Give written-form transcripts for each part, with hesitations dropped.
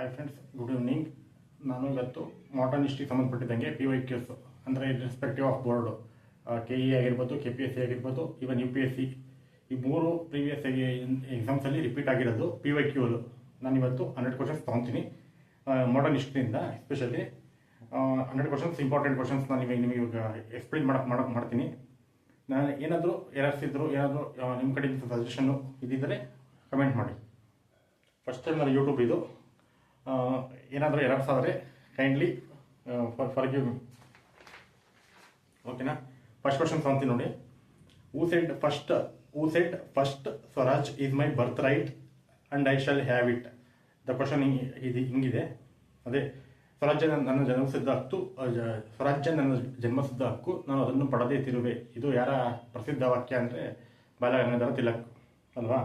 Hi friends, good evening. ನಾನು ಇವತ್ತು modern ಹಿಸ್ಟ್ರಿಗೆ ಸಂಬಂಧಪಟ್ಟಿದ್ದಂಗೆ PYQs ಅಂದರೆ ರೆಸ್ಪೆಕ್ಟಿವ್ ಆಫ್ ಬೋರ್ಡು KE ಆಗಿರ್ಬೋದು, KPSC ಆಗಿರ್ಬೋದು, ಈವನ್ UPSC ಈ ಮೂರು ಪ್ರೀವಿಯಸ್ ಎಕ್ಸಾಮ್ಸಲ್ಲಿ ರಿಪೀಟ್ ಆಗಿರೋದು PYQಗಳು ನಾನು ಇವತ್ತು 100 ಕ್ವಶನ್ಸ್ ತೊಗೊತೀನಿ. ಮಾಡರ್ನ್ ಹಿಸ್ಟ್ರಿಯಿಂದ ಎಸ್ಪೆಷಲಿ 100 ಕ್ವಶನ್ಸ್, ಇಂಪಾರ್ಟೆಂಟ್ ಕ್ವಶನ್ಸ್ ನಾನು ನಿಮಗೆ ಇವಾಗ ಎಕ್ಸ್ಪ್ಲೈನ್ ಮಾಡ್ತೀನಿ. ನಾನು ಏನಾದರೂ ಎರರ್ಸ್ ಇದ್ದರೂ, ಏನಾದರೂ ನಿಮ್ಮ ಕಡೆಯಿಂದ ಸಜೆಷನ್ನು ಇದ್ದಿದ್ದರೆ ಕಮೆಂಟ್ ಮಾಡಿ. ಫಸ್ಟ್ ಟೈಮ್ ನಾನು ಯೂಟ್ಯೂಬ್ ಇದು, ಏನಾದರೂ ಎರರ್ಸ್ ಆದರೆ ಕೈಂಡ್ಲಿ ಫಾರ್ಗಿವ್ ಮಿ. ಓಕೆನಾ? ಫಸ್ಟ್ ಕ್ವಶನ್ಸ್ ಅಂತೀನಿ ನೋಡಿ. ಹೂ shed first Swaraj is my birth right and I shall have it. The question ಹಿಂಗಿದೆ. ಅದೇ ಸ್ವರಾಜ್ಯ ನನ್ನ ಜನ್ಮಸಿದ್ಧ ಹಕ್ಕು, ಸ್ವರಾಜ್ಯ ನನ್ನ ಜನ್ಮಸಿದ್ಧ ಹಕ್ಕು, ನಾನು ಅದನ್ನು ಪಡೆದೇ ತಿರುವೆ. ಇದು ಯಾರ ಪ್ರಸಿದ್ಧ ವಾಕ್ಯ ಅಂದರೆ ಬಾಲಗಂಗಾಧರ ತಿಲಕ್ ಅಲ್ವಾ?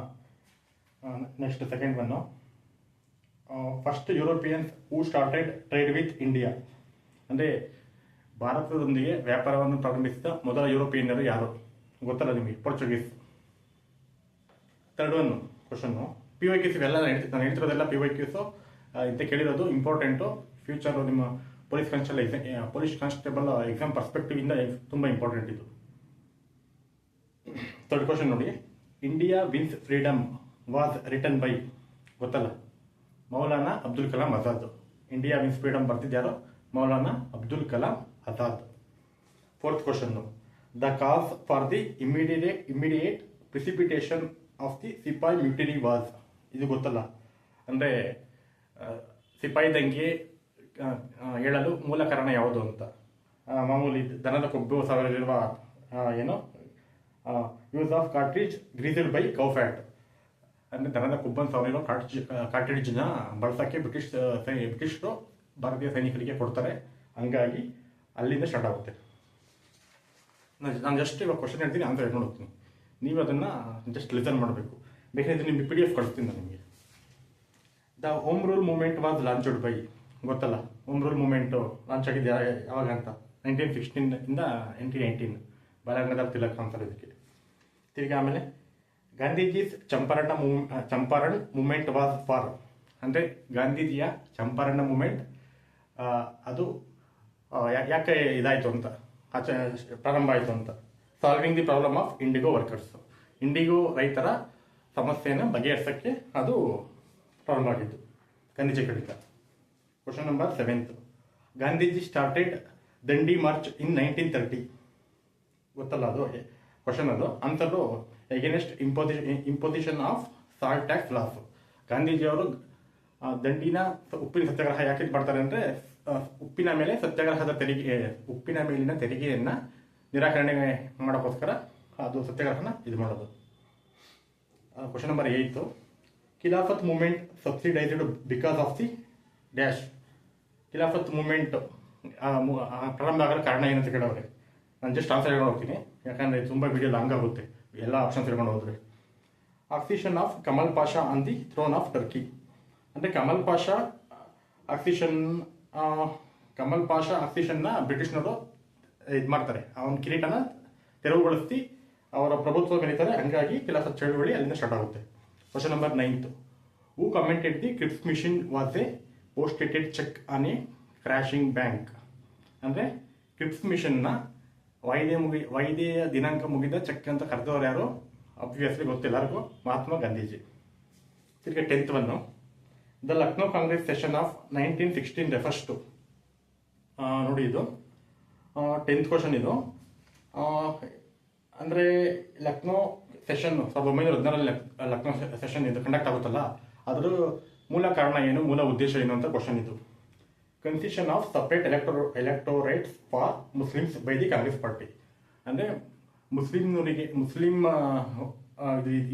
Next second one, first Europeans who started trade with India. ಅಂದರೆ ಭಾರತದೊಂದಿಗೆ ವ್ಯಾಪಾರವನ್ನು ಪ್ರಾರಂಭಿಸಿದ ಮೊದಲ ಯುರೋಪಿಯನ್ನರು ಯಾರು? ಗೊತ್ತಲ್ಲ ನಿಮಗೆ, Portuguese. Third one question, PYQs ಇವೆಲ್ಲ ನಾನು ಹೇಳ್ತಿರೋದೆಲ್ಲ PYQs ಇಂತ ಕೇಳಿರೋದು ಇಂಪಾರ್ಟೆಂಟು. ಫ್ಯೂಚರು ನಿಮ್ಮ ಪೊಲೀಸ್ ಕಾನ್ಸ್ಟೇಬಲ್ ಎಕ್ಸಾಮ್ ಪರ್ಸ್ಪೆಕ್ಟಿವ್ ಇಂದ ತುಂಬ ಇಂಪಾರ್ಟೆಂಟ್ ಇದು. ಥರ್ಡ್ ಕ್ವಶನ್ ನೋಡಿ, India wins freedom was written by. ಗೊತ್ತಲ್ಲ, Maulana Abdul Kalam Azad. India wins freedom ಬರ್ತಿದ್ಯಾರೋ? Maulana Abdul Kalam Azad. Fourth question, the cos for the immediate precipitation of the sepoy mutiny was. ಇದು ಗೊತ್ತಲ್ಲ, ಅಂದರೆ ಸಿಪಾಯಿ ದಂಗೆ ಹೇಳಲು ಮೂಲ ಕಾರಣ ಯಾವುದು ಅಂತ. ಮಾಮೂಲಿ ದನದ ಕೊಬ್ಬು ಸಾವಿರಲ್ಲಿರುವ use of cartridge greased by cow fat. ಅಂದರೆ ದನದ ಕೊಬ್ಬನ್ನು ಸಾವಿರ ಕಾರ್ಟ್ರಿಡ್ಜ್ನ ಬಳಸೋಕ್ಕೆ ಬ್ರಿಟಿಷರು ಭಾರತೀಯ ಸೈನಿಕರಿಗೆ ಕೊಡ್ತಾರೆ. ಹಂಗಾಗಿ ಅಲ್ಲಿಂದ ಸ್ಟಾರ್ಟ್ ಆಗುತ್ತೆ. ನಾನು ಜಸ್ಟ್ ಇವಾಗ ಕ್ವಶನ್ ಹೇಳ್ತೀನಿ, ಆನ್ಸರ್ ಹೇಳ್ಕೊಂಡು ಹೋಗ್ತೀನಿ. ನೀವು ಅದನ್ನು ಜಸ್ಟ್ ಲಿಸನ್ ಮಾಡಬೇಕು. ಬೇಕಾದ್ರೆ ನಿಮಗೆ PDF ಕಳಿಸ್ತೀನಿ ನಾನು ನಿಮಗೆ. The home rule movement was launched by. ಗೊತ್ತಲ್ಲ, ಹೋಮ್ ರೂಲ್ ಮೂವ್ಮೆಂಟು ಲಾಂಚ್ ಆಗಿದೆ ಯಾವಾಗ ಅಂತ? 1916 ಇಂದ 1919. ಬಾಲಗಂಗಾಧರ ತಿಲಕ್ ಅಂತಾರೆ ಇದಕ್ಕೆ. ತಿರ್ಗಿ ಆಮೇಲೆ Gandhiji's Champaran movement was for. ಅಂದರೆ ಗಾಂಧೀಜಿಯ ಚಂಪಾರಣ ಮೂಮೆಂಟ್ ಅದು ಯಾಕೆ ಇದಾಯಿತು ಅಂತ, ಪ್ರಾರಂಭ ಆಯಿತು ಅಂತ. Solving the problem of IndiGo workers. IndiGo ರೈತರ ಸಮಸ್ಯೆಯನ್ನು ಬಗೆಹರಿಸೋಕ್ಕೆ ಅದು ಪ್ರಾರಂಭ ಆಗಿದ್ದು ಗಾಂಧೀಜಿ ಕಡೆಯಿಂದ. Question number 7th, Gandhiji started ದಂಡಿ ಮಾರ್ಚ್ ಇನ್ 1930. ಗೊತ್ತಲ್ಲ ಅದು ಕ್ವಶನ್. ಅದು answer against imposition of salt tax loss. ಗಾಂಧೀಜಿಯವರು ದಂಡಿನ ಉಪ್ಪಿನ ಸತ್ಯಾಗ್ರಹ ಯಾಕೆ ಮಾಡ್ತಾರೆ ಅಂದರೆ, ಉಪ್ಪಿನ ಮೇಲಿನ ತೆರಿಗೆಯನ್ನು ನಿರಾಕರಣೆ ಮಾಡೋಕ್ಕೋಸ್ಕರ ಅದು ಸತ್ಯಾಗ್ರಹನ ಇದು ಮಾಡೋದು. Question number 8, Khilafat movement subsidised because of the dash. Khilafat movement ಪ್ರಾರಂಭ ಆಗಲು ಕಾರಣ ಏನಂತ ಕೇಳೋರೆ. ನಾನು ಜಸ್ಟ್ ಆನ್ಸರ್ ಹೇಳ್ಕೊಂಡು ಹೋಗ್ತೀನಿ, ಯಾಕಂದರೆ ತುಂಬ ವಿಡಿಯೋ ಲಾಂಗ್ ಆಗುತ್ತೆ ಎಲ್ಲ ಆಪ್ಷನ್ಸ್ ಹೇಳ್ಕೊಂಡು ಹೋದರೆ. Accession of Kemal Pasha on the throne of Turkey. ಅಂದರೆ ಕಮಲ್ ಪಾಷಾ ಆಕ್ಸಿಷನ್ನ ಬ್ರಿಟಿಷ್ನವರು ಇದು ಮಾಡ್ತಾರೆ, ಅವನ ಕಿರೀಟನ ತೆರವುಗೊಳಿಸಿ ಅವರ ಪ್ರಭುತ್ವ ಬೆಳೀತಾರೆ. ಹಂಗಾಗಿ ಖಿಲಾಫತ್ ಚಳುವಳಿ ಅಲ್ಲಿಂದ ಸ್ಟಾರ್ಟ್ ಆಗುತ್ತೆ. Question number 9, who commented the Cripps mission was a post dated cheque on a crashing bank. ಅಂದರೆ ಕ್ರಿಪ್ಸ್ ಮಿಷನ್ನ ವಾಯ್ದೆಯ ದಿನಾಂಕ ಮುಗಿದ ಚೆಕ್ ಅಂತ ಕರೆದವರು ಯಾರು? ಅಬ್ವಿಯಸ್ಲಿ ಗೊತ್ತೆಲ್ಲರಿಗೂ, ಮಹಾತ್ಮ ಗಾಂಧೀಜಿ. ತಿರ್ಗಿ 10th one, the Lucknow Congress session of 1916 refers to. ನೋಡಿ ಇದು 10th ಕ್ವಶನ್ ಇದು. ಅಂದರೆ ಲಕ್ನೋ ಸೆಷನ್ 1914 ಲಕ್ನೋ ಸೆಷನ್ ಇದು ಕಂಡಕ್ಟ್ ಆಗುತ್ತಲ್ಲ, ಅದರ ಮೂಲ ಕಾರಣ ಏನು, ಮೂಲ ಉದ್ದೇಶ ಏನು ಅಂತ ಕ್ವಶನ್ ಇದು. Concession of separate electorates for Muslims by the Congress party. ಅಂದರೆ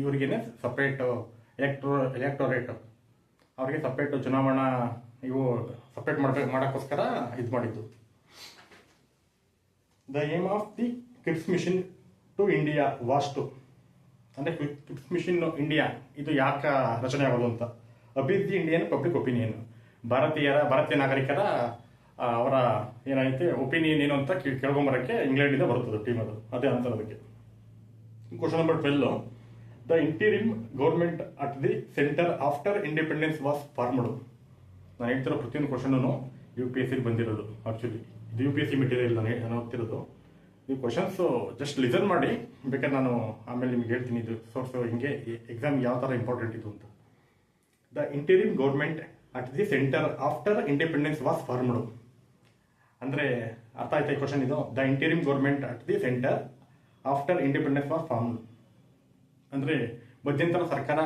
ಇವರಿಗೇನೆ ಸಪ್ರೇಟ್ ಎಲೆಕ್ಟೋರೇಟ್, ಅವರಿಗೆ ಸಪ್ರೇಟ್ ಚುನಾವಣಾ ಸಪ್ರೇಟ್ ಮಾಡೋಕ್ಕೋಸ್ಕರ ಇದು ಮಾಡಿದ್ದು. The aim of the Cripps mission to India was to. ಅಂದರೆ ಕ್ರಿಪ್ಸ್ ಮಿಷನ್ ಇಂಡಿಯಾ ಇದು ಯಾಕೆ ರಚನೆ ಆಗೋದು ಅಂತ. Appease the Indian public opinion. ಭಾರತೀಯ ನಾಗರಿಕರ ಅವರ ಏನೈತೆ ಒಪಿನಿಯನ್ ಏನು ಅಂತ ಕೇಳ್ಕೊಂಬರೋಕ್ಕೆ ಇಂಗ್ಲೆಂಡಿಂದ ಬರುತ್ತದೆ ಟೀಮ್. ಅದೇ ಆನ್ಸರ್ ಅದಕ್ಕೆ. Question number 12, the interim government at the centre after independence was formed. ನಾನು ಹೇಳ್ತಿರೋ ಪ್ರತಿಯೊಂದು ಕ್ವಶನೂ UPSC ಬಂದಿರೋದು. ಆ್ಯಕ್ಚುಲಿ ಇದು UPSC ಮೆಟೀರಿಯಲ್ ನಾನು ಓದ್ತಿರೋದು. ಈ ಕ್ವಶನ್ಸು ಜಸ್ಟ್ ಲಿಸನ್ ಮಾಡಿ, ಬೇಕಾದ್ರೆ ನಾನು ಆಮೇಲೆ ನಿಮ್ಗೆ ಹೇಳ್ತೀನಿ ಇದು ಸೋರ್ಸು ಹಿಂಗೆ ಎಕ್ಸಾಮ್ ಯಾವ ಥರ ಇಂಪಾರ್ಟೆಂಟ್ ಇದು ಅಂತ. The interim government at the centre after independence was formed. ಅಂದರೆ ಅರ್ಥ ಆಯ್ತಾ ಈ ಕ್ವಶನ್ ಇದು? The interim government at the centre after independence was formed ಅಂದರೆ ಮಧ್ಯಂತರ ಸರ್ಕಾರ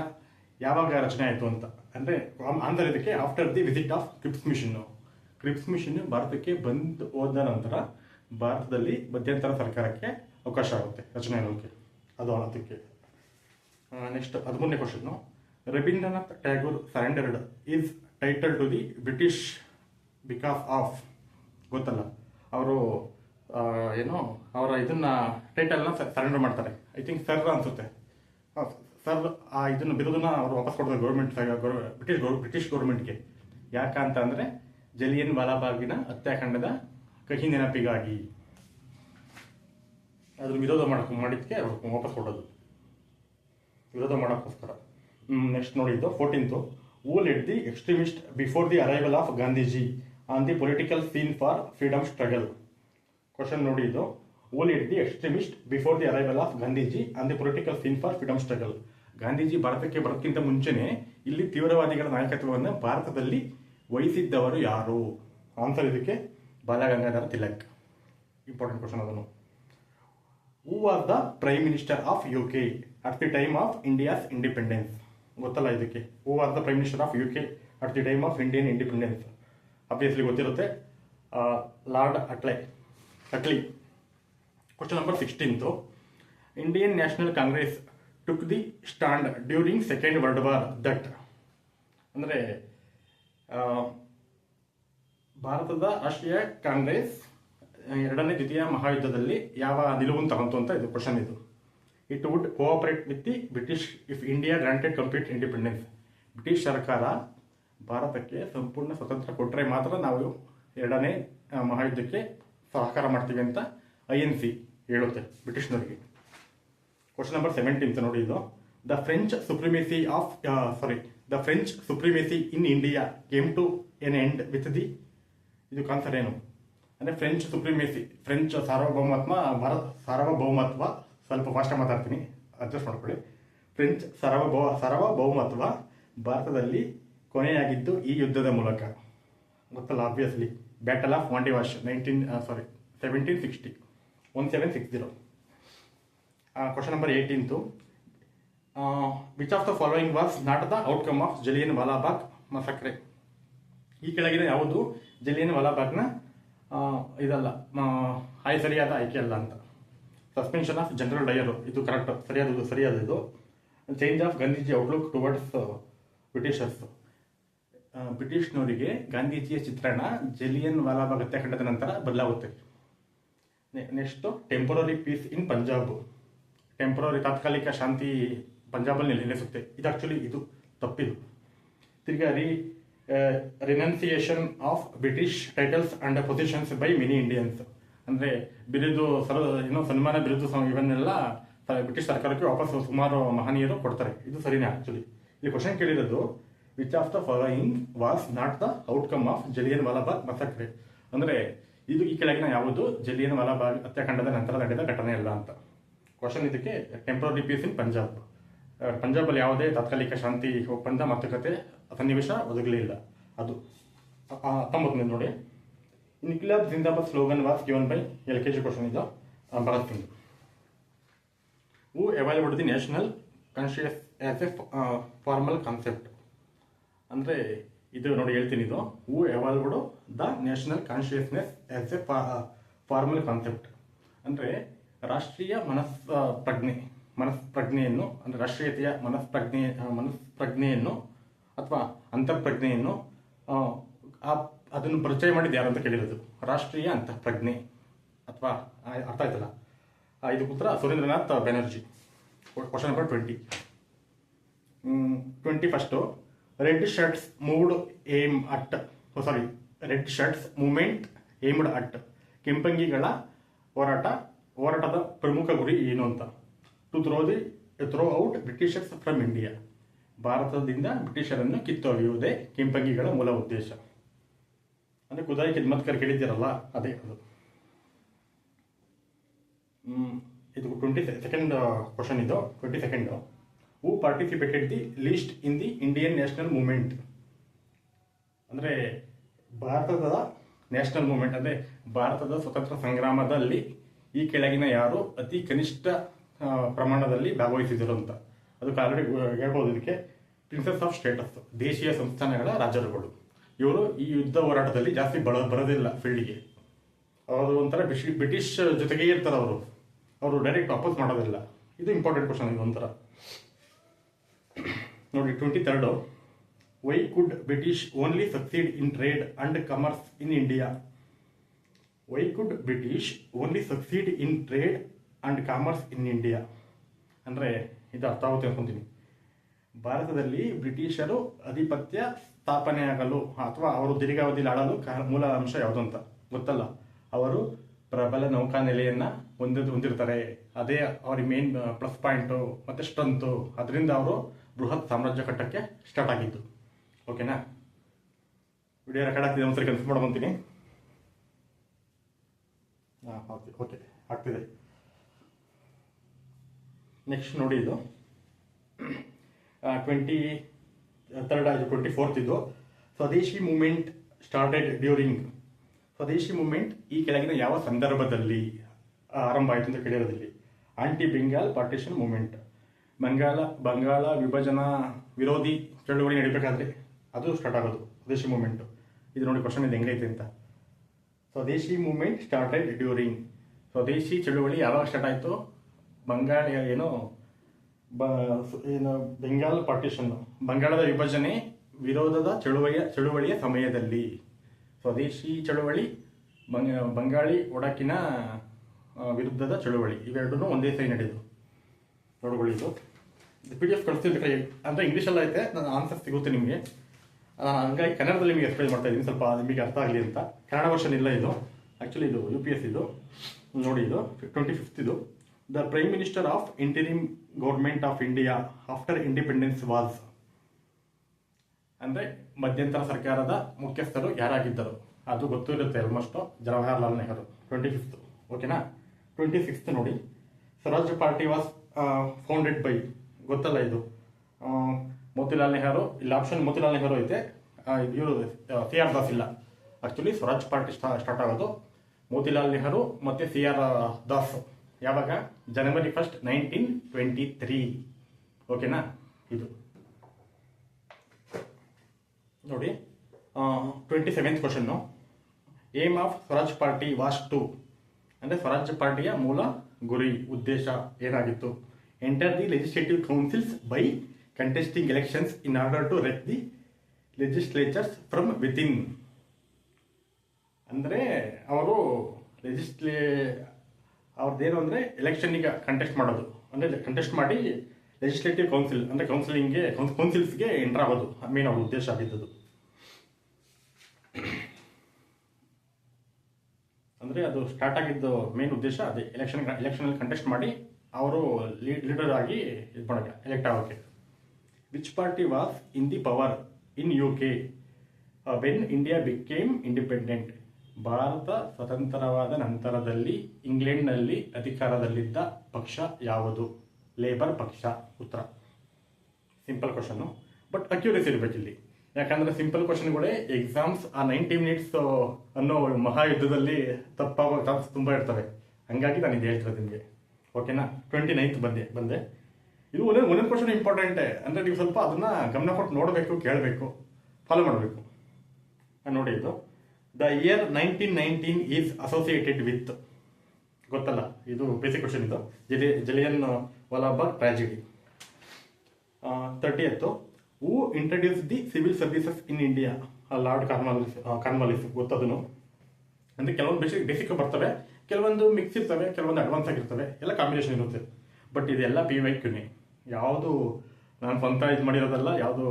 ಯಾವಾಗ ರಚನೆ ಆಯಿತು ಅಂತ. ಅಂದರೆ ಆನ್ಸರ್ ಇದಕ್ಕೆ after the visit of Cripps mission. Cripps mission ಭಾರತಕ್ಕೆ ಬಂದು ಹೋದ ನಂತರ ಭಾರತದಲ್ಲಿ ಮಧ್ಯಂತರ ಸರ್ಕಾರಕ್ಕೆ ಅವಕಾಶ ಆಗುತ್ತೆ ರಚನೆ ಆಗೋಕ್ಕೆ. ಅದು ಅದಕ್ಕೆ ನೆಕ್ಸ್ಟ್ 13ನೇ question. Rabindranath Tagore surrendered his title to the British because of. ಗೊತ್ತಲ್ಲ, ಅವರು ಏನೋ ಅವರ ಇದನ್ನ ಟೈಟಲ್ನ ಸರೆಂಡರ್ ಮಾಡ್ತಾರೆ. ಐ ಥಿಂಕ್ ಸರ್ ಅನ್ಸುತ್ತೆ. ಸರ್ ಇದನ್ನು ಬಿರುದನ್ನ ಅವರು ವಾಪಸ್ ಕೊಡ್ತಾರೆ ಬ್ರಿಟಿಷ್ ಗೌರ್ಮೆಂಟ್ಗೆ. ಯಾಕಂತ ಅಂದರೆ ಜಲಿಯನ್ ವಾಲಾಬಾಗಿನ ಹತ್ಯಾಕಾಂಡದ ಕಹಿ ನೆನಪಿಗಾಗಿ ಅದ್ರ ವಿರೋಧ ಮಾಡಿದ್ದಕ್ಕೆ ಅವ್ರು ವಾಪಸ್ ಕೊಡೋದು, ವಿರೋಧ ಮಾಡೋಕ್ಕೋಸ್ಕರ. ನೆಕ್ಸ್ಟ್ ನೋಡಿದ್ದು 14th. Who led the extremist before the arrival of Gandhiji on the political scene for freedom struggle. Question ನೋಡಿ ಇದು. Who led the extremist before the arrival of Gandhiji on the political scene for freedom struggle. Gandhiji ಭಾರತಕ್ಕೆ ಬರೋಕ್ಕಿಂತ ಮುಂಚೆನೆ ಇಲ್ಲಿ ತೀವ್ರವಾದಿಗಳ ನಾಯಕತ್ವವನ್ನು ಭಾರತದಲ್ಲಿ ವಹಿಸಿದ್ದವರು ಯಾರು? Answer ಇದಕ್ಕೆ ಬಾಲಗಂಗಾಧರ ತಿಲಕ್. ಇಂಪಾರ್ಟೆಂಟ್ ಕ್ವಶನ್ ಅದನ್ನು. Who was the prime minister of UK at the time of India's independence? ಗೊತ್ತಲ್ಲ ಇದಕ್ಕೆ. Who was the prime minister of UK at the time of Indian independence? Obviously ಗೊತ್ತಿರುತ್ತೆ, Lord Attlee. Question number 16th. Indian national Congress took the stand during second world war that. ಅಂದರೆ ಭಾರತದ ರಾಷ್ಟ್ರೀಯ ಕಾಂಗ್ರೆಸ್ ಎರಡನೇ ದ್ವಿತೀಯ ಮಹಾಯುದ್ಧದಲ್ಲಿ ಯಾವ ನಿಲುವನ್ನು ತಗೊಂತು ಅಂತ ಇದು ಕ್ವಶನ್ ಇದು. It would cooperate with the British if India granted complete independence. British ಸರ್ಕಾರ ಭಾರತಕ್ಕೆ ಸಂಪೂರ್ಣ ಸ್ವತಂತ್ರ ಕೊಟ್ಟರೆ ಮಾತ್ರ ನಾವು ಎರಡನೇ ಮಹಾಯುದ್ಧಕ್ಕೆ ಸಹಕಾರ ಮಾಡ್ತೀವಿ ಅಂತ INC ಹೇಳುತ್ತೆ ಬ್ರಿಟಿಷ್ನವರಿಗೆ. ಕ್ವಶನ್ ನಂಬರ್ 17th ನೋಡಿ ಇದು. The French supremacy in India came to an end with the. ಇದು ಕಾನ್ಸೆಪ್ಟ್ ಏನು ಅಂದರೆ ಫ್ರೆಂಚ್ ಸುಪ್ರಿಮೇಸಿ, ಫ್ರೆಂಚ್ ಸಾರ್ವಭೌಮತ್ವ, ಸ್ವಲ್ಪ ಫಾಸ್ಟಾಗಿ ಮಾತಾಡ್ತೀನಿ, ಅಡ್ಜಸ್ಟ್ ಮಾಡ್ಕೊಳ್ಳಿ. ಫ್ರೆಂಚ್ ಸಾರ್ವಭೌಮತ್ವ ಭಾರತದಲ್ಲಿ ಕೊನೆಯಾಗಿದ್ದು ಈ ಯುದ್ಧದ ಮೂಲಕ. ಗೊತ್ತಲ್ಲ obviously, battle of Wandiwash 1760. Question number 18th. Which of the following was not the outcome of Jallian Wala Bagh massacre? ಈ ಕೆಳಗಿನ ಯಾವುದು ಜಲಿಯನ್ ವಾಲಾಬಾಗ್ನ ಇದಲ್ಲ, ಸರಿಯಾದ ಆಯ್ಕೆ ಅಲ್ಲ ಅಂತ. ಸಸ್ಪೆನ್ಷನ್ ಆಫ್ ಜನರಲ್ ಡಯರ್, ಇದು ಕರೆಕ್ಟ್, ಸರಿಯಾದದು. Change of Gandhiji outlook towards Britishers. ಬ್ರಿಟಿಷ್ನವರಿಗೆ ಗಾಂಧೀಜಿಯ ಚಿತ್ರಣ ಜಲಿಯನ್ ವಾಲಾಬಾಗ್ ಹತ್ಯಾಕಾಂಡದ ನಂತರ ಬದಲಾಗುತ್ತೆ. Next temporary peace in Punjab. Temporary ತಾತ್ಕಾಲಿಕ ಶಾಂತಿ ಪಂಜಾಬಲ್ಲಿ ನೆಲೆಸುತ್ತೆ. ಇದು ಆ್ಯಕ್ಚುಲಿ ಇದು ತಪ್ಪಿದು. ತಿರ್ಗಾ renunciation of British titles and positions by many Indians. ಅಂದರೆ ಬಿರುದು ಸನ್ಮಾನ ಬಿರುದು ಇವನ್ನೆಲ್ಲ ಬ್ರಿಟಿಷ್ ಸರ್ಕಾರಕ್ಕೆ ವಾಪಸ್ ಸುಮಾರು ಮಹನೀಯರು ಕೊಡ್ತಾರೆ. ಇದು ಸರಿನೇ ಆ್ಯಕ್ಚುಲಿ. ಇಲ್ಲಿ ಕ್ವಶನ್ ಕೇಳಿರೋದು which of the following was not the outcome of Jallian Wala Bagh massacre. ಅಂದರೆ ಇದು ಈ ಕೆಳಗಿನ ಯಾವುದು ಜಲಿಯನ್ ವಾಲಾಬಾಗ್ ಹತ್ಯಾಕಾಂಡದ ನಂತರ ನಡೆದ ಘಟನೆ ಅಲ್ಲ ಅಂತ. ಕ್ವಶನ್ ಇದಕ್ಕೆ ಟೆಂಪರರಿ ಪೀಸ್ ಇನ್ ಪಂಜಾಬ್. ಪಂಜಾಬಲ್ಲಿ ಯಾವುದೇ ತಾತ್ಕಾಲಿಕ ಶಾಂತಿ ಒಪ್ಪಂದ ಮಾತುಕತೆ ಸನ್ನಿವೇಶ ಒದಗಲಿಲ್ಲ. ಅದು 19ನೇ ನೋಡಿ. ಇನ್ಕಿಲಾಬ್ ಜಿಂದಾಬಾದ್ slogan was given by LKG question ಇದು Bhagat Singh. Who evolved the national conscious as a formal concept. ಅಂದರೆ ಇದು ನೋಡಿ ಹೇಳ್ತೀನಿ ಇದು. Who evolved the national consciousness as a formal concept. ಅಂದರೆ ರಾಷ್ಟ್ರೀಯ ಮನಸ್ಪ್ರಜ್ಞೆಯನ್ನು ಅಂದರೆ ರಾಷ್ಟ್ರೀಯತೆಯ ಮನಸ್ಪ್ರಜ್ಞೆಯನ್ನು ಅಥವಾ ಅಂತಃಪ್ರಜ್ಞೆಯನ್ನು ಅದನ್ನು ಪರಿಚಯ ಮಾಡಿದ್ದು ಯಾರು ಅಂತ ಕೇಳಿರೋದು. ರಾಷ್ಟ್ರೀಯ ಅಂತಃಪ್ರಜ್ಞೆ ಅಥವಾ ಅರ್ಥ ಆಯ್ತಲ್ಲ. ಇದಕ್ಕೆ ಉತ್ತರ Surendranath Banerjee. Question number 21st. Red shirts movement aimed at. ಕೆಂಪಂಗಿಗಳ ಹೋರಾಟದ ಪ್ರಮುಖ ಗುರಿ ಏನು ಅಂತ. To throw out Britishers from India. ಭಾರತದಿಂದ ಬ್ರಿಟಿಷರನ್ನು ಕಿತ್ತೊಗೆಯುವುದೇ ಕೆಂಪಂಗಿಗಳ ಮೂಲ ಉದ್ದೇಶ. ಅಂದರೆ ಖುದಾಯಿ ಖಿದ್ಮತ್ಕರ್ ಕೇಳಿದ್ದೀರಲ್ಲ, ಅದೇ ಅದು. ಇದು 22nd ಕ್ವಶನ್. ಇದು 22nd. Who participated the list in the Indian national movement. ಅಂದರೆ ಭಾರತದ ನ್ಯಾಷನಲ್ ಮೂವ್ಮೆಂಟ್ ಅಂದರೆ ಭಾರತದ ಸ್ವತಂತ್ರ ಸಂಗ್ರಾಮದಲ್ಲಿ ಈ ಕೆಳಗಿನ ಯಾರು ಅತಿ ಕನಿಷ್ಠ ಪ್ರಮಾಣದಲ್ಲಿ ಭಾಗವಹಿಸಿದರು ಅಂತ. ಅದಕ್ಕೆ ಆಲ್ರೆಡಿ ಹೇಳ್ಬೋದು. ಇದಕ್ಕೆ ಪ್ರಿನ್ಸೆಸ್ ಆಫ್ ಸ್ಟೇಟಸ್, ದೇಶೀಯ ಸಂಸ್ಥಾನಗಳ ರಾಜರುಗಳು. ಇವರು ಈ ಯುದ್ಧ ಹೋರಾಟದಲ್ಲಿ ಜಾಸ್ತಿ ಬರೋದಿಲ್ಲ ಫೀಲ್ಡಿಗೆ. ಅವರು ಒಂಥರ ಬ್ರಿಟಿಷ್ ಜೊತೆಗೇ ಇರ್ತಾರೆ. ಅವರು ಡೈರೆಕ್ಟ್ ವಾಪಸ್ ಮಾಡೋದಿಲ್ಲ. ಇದು ಇಂಪಾರ್ಟೆಂಟ್ ಕ್ವಶನ್. ಇದು ಒಂಥರ ನೋಡಿ. 23rd. Why could British only succeed in trade and commerce in India? Why could British only succeed in trade and commerce in India ಅಂದರೆ ಇದು ಅರ್ಥ ಆಗುತ್ತೆ ಅನ್ಕೊಂತೀನಿ. ಭಾರತದಲ್ಲಿ ಬ್ರಿಟಿಷರು ಆಧಿಪತ್ಯ ಸ್ಥಾಪನೆಯಾಗಲು ಅಥವಾ ಅವರು ದೀರ್ಘಾವಧಿಯಲ್ಲಿ ಆಳಲು ಮೂಲ ಅಂಶ ಯಾವುದು ಅಂತ ಗೊತ್ತಲ್ಲ. ಅವರು ಪ್ರಬಲ ನೌಕಾನೆಲೆಯನ್ನು ಹೊಂದಿರ್ತಾರೆ. ಅದೇ ಅವ್ರಿಗೆ ಮೇನ್ ಪ್ಲಸ್ ಪಾಯಿಂಟು ಮತ್ತು ಸ್ಟ್ರೆಂತು. ಅದರಿಂದ ಅವರು ಬೃಹತ್ ಸಾಮ್ರಾಜ್ಯ ಕಟ್ಟಕ್ಕೆ ಸ್ಟಾರ್ಟ್ ಆಗಿದ್ದು. ಓಕೆನಾ? ವಿಡಿಯೋ ರೆಕಾರ್ಡ್ ಆಗ್ತಿದೆ, ಒಂದ್ಸರಿ ಕನ್ಫರ್ಮ್ ಮಾಡ್ಕೊತೀನಿ. ಓಕೆ, ಆಗ್ತಿದೆ. ನೆಕ್ಸ್ಟ್ ನೋಡಿ, ಇದು 23rd ಆಯಿತು. 24th ಇದು Swadeshi movement started during. Swadeshi movement ಈ ಕೆಳಗಿನ ಯಾವ ಸಂದರ್ಭದಲ್ಲಿ ಆರಂಭ ಆಯಿತು ಅಂತ ಕೇಳಿರೋದಿಲ್ಲಿ. Anti Bengal partition movement, Bengal ವಿಭಜನಾ ವಿರೋಧಿ ಚಳುವಳಿ ನಡೀಬೇಕಾದ್ರೆ ಅದು ಸ್ಟಾರ್ಟ್ ಆಗೋದು ಸ್ವದೇಶಿ ಮೂವ್ಮೆಂಟು. ಇದು ನೋಡಿ ಕ್ವಶನ್ ಇದು ಹೆಂಗೈತೆ ಅಂತ. ಸ್ವದೇಶಿ ಮೂವ್ಮೆಂಟ್ ಸ್ಟಾರ್ಟೆಡ್ ಡ್ಯೂರಿಂಗ್. ಸ್ವದೇಶಿ ಚಳುವಳಿ ಯಾವಾಗ ಸ್ಟಾರ್ಟ್ ಆಯಿತು? ಬೆಂಗಾಲ್ ಪಾರ್ಟಿಷನ್, ಬಂಗಾಳದ ವಿಭಜನೆ ವಿರೋಧದ ಚಳುವಳಿಯ ಸಮಯದಲ್ಲಿ. ಸ್ವದೇಶಿ ಚಳುವಳಿ, ಬಂಗಾಳಿ ಒಡಕಿನ ವಿರುದ್ಧದ ಚಳುವಳಿ, ಇವೆರಡೂ ಒಂದೇ ಸರಿ ನಡೆದು ನೋಡ್ಕೊಳ್ಳಿ. ಇದು PDF ಕಳಿಸ್ತಿದ್ರೆ ಅಂದರೆ ಇಂಗ್ಲೀಷಲ್ಲಿ ಐತೆ, ನನ್ನ ಆನ್ಸರ್ ಸಿಗುತ್ತೆ ನಿಮಗೆ. ಹಂಗಾಗಿ ಕನ್ನಡದಲ್ಲಿ ನಿಮಗೆ ಎಕ್ಸ್ಪ್ಲೈನ್ ಮಾಡ್ತಾ ಇದ್ದೀನಿ, ಸ್ವಲ್ಪ ನಿಮಗೆ ಅರ್ಥ ಆಗಲಿ ಅಂತ. ಕನ್ನಡ ವರ್ಷನ್ ಇಲ್ಲ ಇದು. ಆ್ಯಕ್ಚುಲಿ ಇದು UPS ಇದು ನೋಡಿ. ಇದು 25th. ಇದು the prime minister of interim government of India after independence was. ಅಂದರೆ ಮಧ್ಯಂತರ ಸರ್ಕಾರದ ಮುಖ್ಯಸ್ಥರು ಯಾರಾಗಿದ್ದರು ಅದು ಗೊತ್ತೂ ಇರುತ್ತೆ ಆಲ್ಮೋಸ್ಟ್. ಜವಾಹರ್ಲಾಲ್ ನೆಹರು. 25th. ಓಕೆನಾ? 26th ನೋಡಿ. Swaraj party was founded by. ಗೊತ್ತಲ್ಲ ಇದು. ಮೋತಿಲಾಲ್ ನೆಹರು. ಇಲ್ಲಿ ಆಪ್ಷನ್ ಮೋತಿಲಾಲ್ ನೆಹರು ಐತೆ, ಇವರು CR ದಾಸ್ ಇಲ್ಲ. ಆ್ಯಕ್ಚುಲಿ ಸ್ವರಾಜ್ ಪಾರ್ಟಿ ಸ್ಟಾರ್ಟ್ ಆಗೋದು ಮೋತಿಲಾಲ್ ನೆಹರು ಮತ್ತು CR ದಾಸ್. ಯಾವಾಗ? January 1st, 1923. ಓಕೆನಾ? ಇದು ನೋಡಿ. 27th question. Aim of Swaraj party was to. ಅಂದರೆ ಸ್ವರಾಜ್ ಪಾರ್ಟಿಯ ಮೂಲ ಗುರಿ, ಉದ್ದೇಶ ಏನಾಗಿತ್ತು? Enter the legislative councils by contesting elections in order to wreck the legislatures from within. ಅಂದರೆ ಅವರು ಅವ್ರದ್ದೇನು ಅಂದರೆ ಎಲೆಕ್ಷನ್ನಿಗೆ ಕಂಟೆಸ್ಟ್ ಮಾಡೋದು. ಅಂದರೆ ಕಂಟೆಸ್ಟ್ ಮಾಡಿ ಲೆಜಿಸ್ಲೇಟಿವ್ ಕೌನ್ಸಿಲ್ ಅಂದರೆ ಕೌನ್ಸಿಲ್ಸ್ಗೆ ಎಂಟರ್ ಆಗೋದು ಮೇನ್ ಅವ್ರ ಉದ್ದೇಶ ಆಗಿದ್ದದು. ಅಂದರೆ ಅದು ಸ್ಟಾರ್ಟ್ ಆಗಿದ್ದು ಮೇನ್ ಉದ್ದೇಶ ಅದೇ, ಎಲೆಕ್ಷನಲ್ಲಿ ಕಂಟೆಸ್ಟ್ ಮಾಡಿ ಅವರು ಲೀಡರ್ ಆಗಿ ಇದು ಮಾಡೋಕ್ಕೆ, ಎಲೆಕ್ಟ್ ಆಗೋಕ್ಕೆ. Which party was in the power in UK when India became independent. ಭಾರತ ಸ್ವತಂತ್ರವಾದ ನಂತರದಲ್ಲಿ ಇಂಗ್ಲೆಂಡ್ನಲ್ಲಿ ಅಧಿಕಾರದಲ್ಲಿದ್ದ ಪಕ್ಷ ಯಾವುದು? ಲೇಬರ್ ಪಕ್ಷ. ಉತ್ತರ. ಸಿಂಪಲ್ ಕ್ವಶನ್ನು, ಬಟ್ ಅಕ್ಯುರೇಸಿ ಇರಬೇಕಿಲ್ಲಿ. ಯಾಕಂದರೆ ಸಿಂಪಲ್ ಕ್ವಶನ್ಗಳೇ ಎಕ್ಸಾಮ್ಸ್ ಆ 90 minutes ಅನ್ನೋ ಮಹಾಯುದ್ಧದಲ್ಲಿ ತಪ್ಪಾಗೋ ಚಾನ್ಸ್ ತುಂಬ ಇರ್ತವೆ. ಹಂಗಾಗಿ ನಾನು ಇದು ಹೇಳ್ತಿರೋದು ನಿಮಗೆ. ಓಕೆನಾ? 29th ಬಂದೆ. ಇದು ಒಂದೊಂದು ಕ್ವಶನ್ ಇಂಪಾರ್ಟೆಂಟೇ. ಅಂದರೆ ನೀವು ಸ್ವಲ್ಪ ಅದನ್ನು ಗಮನ ಕೊಟ್ಟು ನೋಡಬೇಕು, ಕೇಳಬೇಕು, ಫಾಲೋ ಮಾಡಬೇಕು. ನೋಡಿ, ಇದು the year 1919 is associated with. ಗೊತ್ತಲ್ಲ, ಇದು ಬೇಸಿಕ್ ಕ್ವಶನ್. ಇದು Jallian Walabagh tragedy. 30th. Who introduce the civil services in India? Lord Cornwallis. ಗೊತ್ತದನು. ಅಂದರೆ ಕೆಲವೊಂದು ಬೇಸಿಕ್ ಬರ್ತವೆ, ಕೆಲವೊಂದು ಮಿಕ್ಸ್ ಇರ್ತವೆ, ಕೆಲವೊಂದು ಅಡ್ವಾನ್ಸ್ ಆಗಿರ್ತವೆ, ಎಲ್ಲ ಕಾಂಬಿನೇಷನ್ ಇರುತ್ತೆ. ಬಟ್ ಇದೆಲ್ಲ PYQನೇ. ಯಾವುದು ನಾನು ಸ್ವಂತ ಇದು ಮಾಡಿರೋದಲ್ಲ, ಯಾವುದು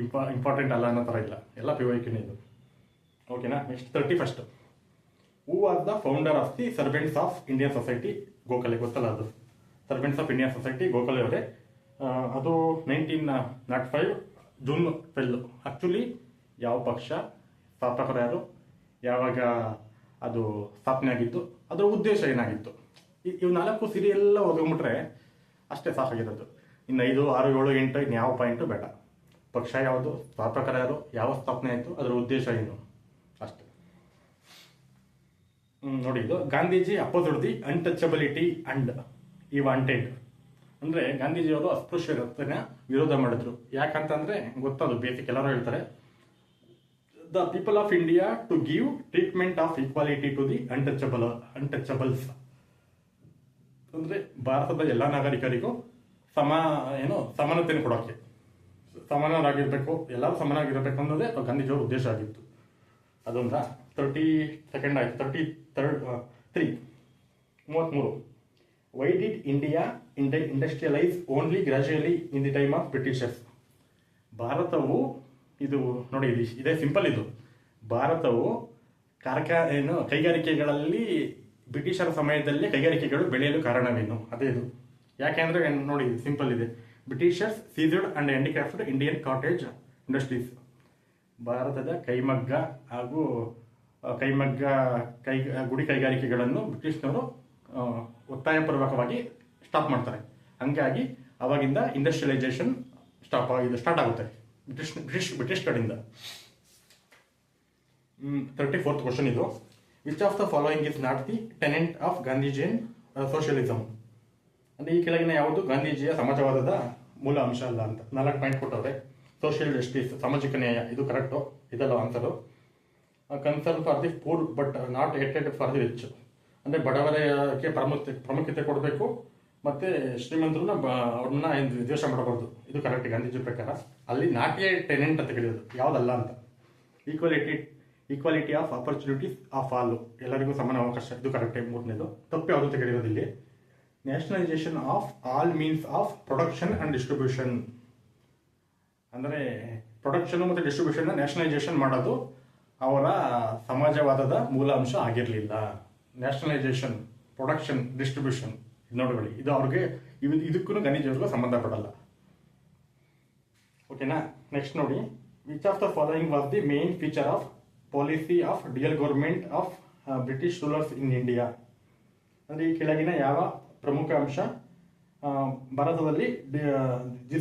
ಇಂಪಾರ್ಟೆಂಟ್ ಅಲ್ಲ ಅನ್ನೋ ಥರ ಇಲ್ಲ, ಎಲ್ಲ PYQನೇ ಇದು. ಓಕೆನಾ? Next 31st. Who was the founder of the servants of Indian society? Gokhale. ಗೊತ್ತಲ್ಲ ಅದು. Servants of Indian society Gokhale ಅವರೇ. ಅದು 1905 ಜೂನ್ 12. ಆ್ಯಕ್ಚುಲಿ ಯಾವ ಪಕ್ಷ ಸ್ಥಾಪಕರು ಯಾರು, ಯಾವಾಗ ಅದು ಸ್ಥಾಪನೆ ಆಗಿತ್ತು, ಅದರ ಉದ್ದೇಶ ಏನಾಗಿತ್ತು, ಇವು 4 ಸಿರಿ ಎಲ್ಲ ಓದ್ಕೊಂಬಿಟ್ರೆ ಅಷ್ಟೇ ಸಾಕಾಗಿರೋದು. ಇನ್ನು 5, 6, 7, 8 ಇನ್ನು ಯಾವ ಪಾಯಿಂಟು ಬೇಡ. ಪಕ್ಷ ಯಾವುದು, ಸ್ಥಾಪಕರು ಯಾರು, ಯಾವ ಸ್ಥಾಪನೆ ಆಯಿತು, ಅದರ ಉದ್ದೇಶ ಏನು, ಅಷ್ಟೇ. ನೋಡಿ, ಇದು Gandhiji opposite the untouchability and ಈ ವಾಂಟೆಡ್. ಅಂದರೆ ಗಾಂಧೀಜಿಯವರು ಅಸ್ಪೃಶ್ಯತೆನ ವಿರೋಧ ಮಾಡಿದ್ರು. ಯಾಕಂತಂದರೆ ಗೊತ್ತದು, ಬೇಸಿಕ್ ಎಲ್ಲರೂ ಹೇಳ್ತಾರೆ, the people of India to give treatment of equality to the untouchables. ಅಂದರೆ ಭಾರತದ ಎಲ್ಲ ನಾಗರಿಕರಿಗೂ ಸಮಾನತೆಯನ್ನು ಕೊಡೋಕ್ಕೆ, ಸಮಾನರಾಗಿರಬೇಕು, ಎಲ್ಲರೂ ಸಮಾನರಾಗಿರಬೇಕು ಅನ್ನೋದೇ ಗಾಂಧೀಜಿಯವರ ಉದ್ದೇಶ ಆಗಿತ್ತು. ಅದೊಂದ 32nd ಆಯಿತು. 33. Why did India industrialise only ಗ್ರಾಜುಯಲಿ in the time of Britishers. ಭಾರತವು, ಇದು ನೋಡಿ, ಇದೇ ಸಿಂಪಲ್. ಇದು ಭಾರತವು ಕೈಗಾರಿಕೆಗಳಲ್ಲಿ ಬ್ರಿಟಿಷರ ಸಮಯದಲ್ಲಿ ಕೈಗಾರಿಕೆಗಳು ಬೆಳೆಯಲು ಕಾರಣವೇನು, ಅದೇ ಇದು. ಯಾಕೆಂದರೆ ನೋಡಿ, ಸಿಂಪಲ್ ಇದೆ. Britishers seized and handicrafted Indian cottage industries. ಭಾರತದ ಕೈಮಗ್ಗ ಹಾಗೂ ಗುಡಿ ಕೈಗಾರಿಕೆಗಳನ್ನು ಬ್ರಿಟಿಷ್ನವರು ಒತ್ತಾಯಪೂರ್ವಕವಾಗಿ ಸ್ಟಾಪ್ ಮಾಡ್ತಾರೆ. ಹಂಗಾಗಿ ಅವಾಗಿಂದ ಇಂಡಸ್ಟ್ರಿಯಲೈಸೇಷನ್ ಸ್ಟಾರ್ಟ್ ಆಗುತ್ತೆ ಬ್ರಿಟಿಷ್ ಕಡೆಯಿಂದ. 34th ಕ್ವಶನ್ ಇದು. Which of the following is not the tenant of Gandhian socialism. ಅಂದರೆ ಈ ಕೆಳಗಿನ ಯಾವುದು ಗಾಂಧೀಜಿಯ ಸಮಾಜವಾದದ ಮೂಲ ಅಂಶ ಅಲ್ಲ ಅಂತ 4 ಪಾಯಿಂಟ್ ಕೊಟ್ಟವ್ರೆ. ಸೋಷಿಯಲ್ ಜಸ್ಟಿಸ್, ಸಾಮಾಜಿಕ ನ್ಯಾಯ, ಇದು ಕರೆಕ್ಟು, ಇದೆಲ್ಲ answer. Concern for the poor but not hated for the rich. ಅಂದರೆ ಬಡವರಿಗೆ ಪ್ರಾಮುಖ್ಯತೆ ಕೊಡಬೇಕು, ಮತ್ತು ಶ್ರೀಮಂತರನ್ನ ಅವ್ರನ್ನ ದ್ವೇಷ ಮಾಡಬಾರ್ದು, ಇದು ಕರೆಕ್ಟ್ ಗಾಂಧೀಜಿ ಪ್ರಕಾರ. ಅಲ್ಲಿ ನಾಟ್ ಎ ಟೆನೆಂಟ್ ಅಂತ ಕರೆಯೋದು, ಯಾವುದಲ್ಲ ಅಂತ. Equality of opportunities of all, ಎಲ್ಲರಿಗೂ ಸಮಾನ ಅವಕಾಶ, ಇದು ಕರೆಕ್ಟೇ. 3ನೇದು ತಪ್ಪು ಯಾವುದು ಅಂತ ಕೇಳಿರೋದು ಇಲ್ಲಿ. Nationalisation of all means of production and distribution. ಅಂದರೆ ಪ್ರೊಡಕ್ಷನ್ ಮತ್ತು ಡಿಸ್ಟ್ರಿಬ್ಯೂಷನ್ನ ನ್ಯಾಷನಲೈಸೇಷನ್ ಮಾಡೋದು ಅವರ ಸಮಾಜವಾದದ ಮೂಲ ಅಂಶ ಆಗಿರಲಿಲ್ಲ. ನ್ಯಾಷನಲೈಸೇಷನ್, ಪ್ರೊಡಕ್ಷನ್, ಡಿಸ್ಟ್ರಿಬ್ಯೂಷನ್, ಇದು ನೋಡ್ಕೊಳ್ಳಿ, ಇದು ಅವ್ರಿಗೆ ಇದಕ್ಕೂ ಗಾಂಧೀಜಿಯವ್ರಿಗೂ ಸಂಬಂಧಪಡಲ್ಲ. ಓಕೆನಾ. ನೆಕ್ಸ್ಟ್ ನೋಡಿ, which of the following was the main feature of policy of dual government of British rulers in India. ಅಂದರೆ ಈ ಕೆಳಗಿನ ಯಾವ ಪ್ರಮುಖ ಅಂಶ ಭಾರತದಲ್ಲಿ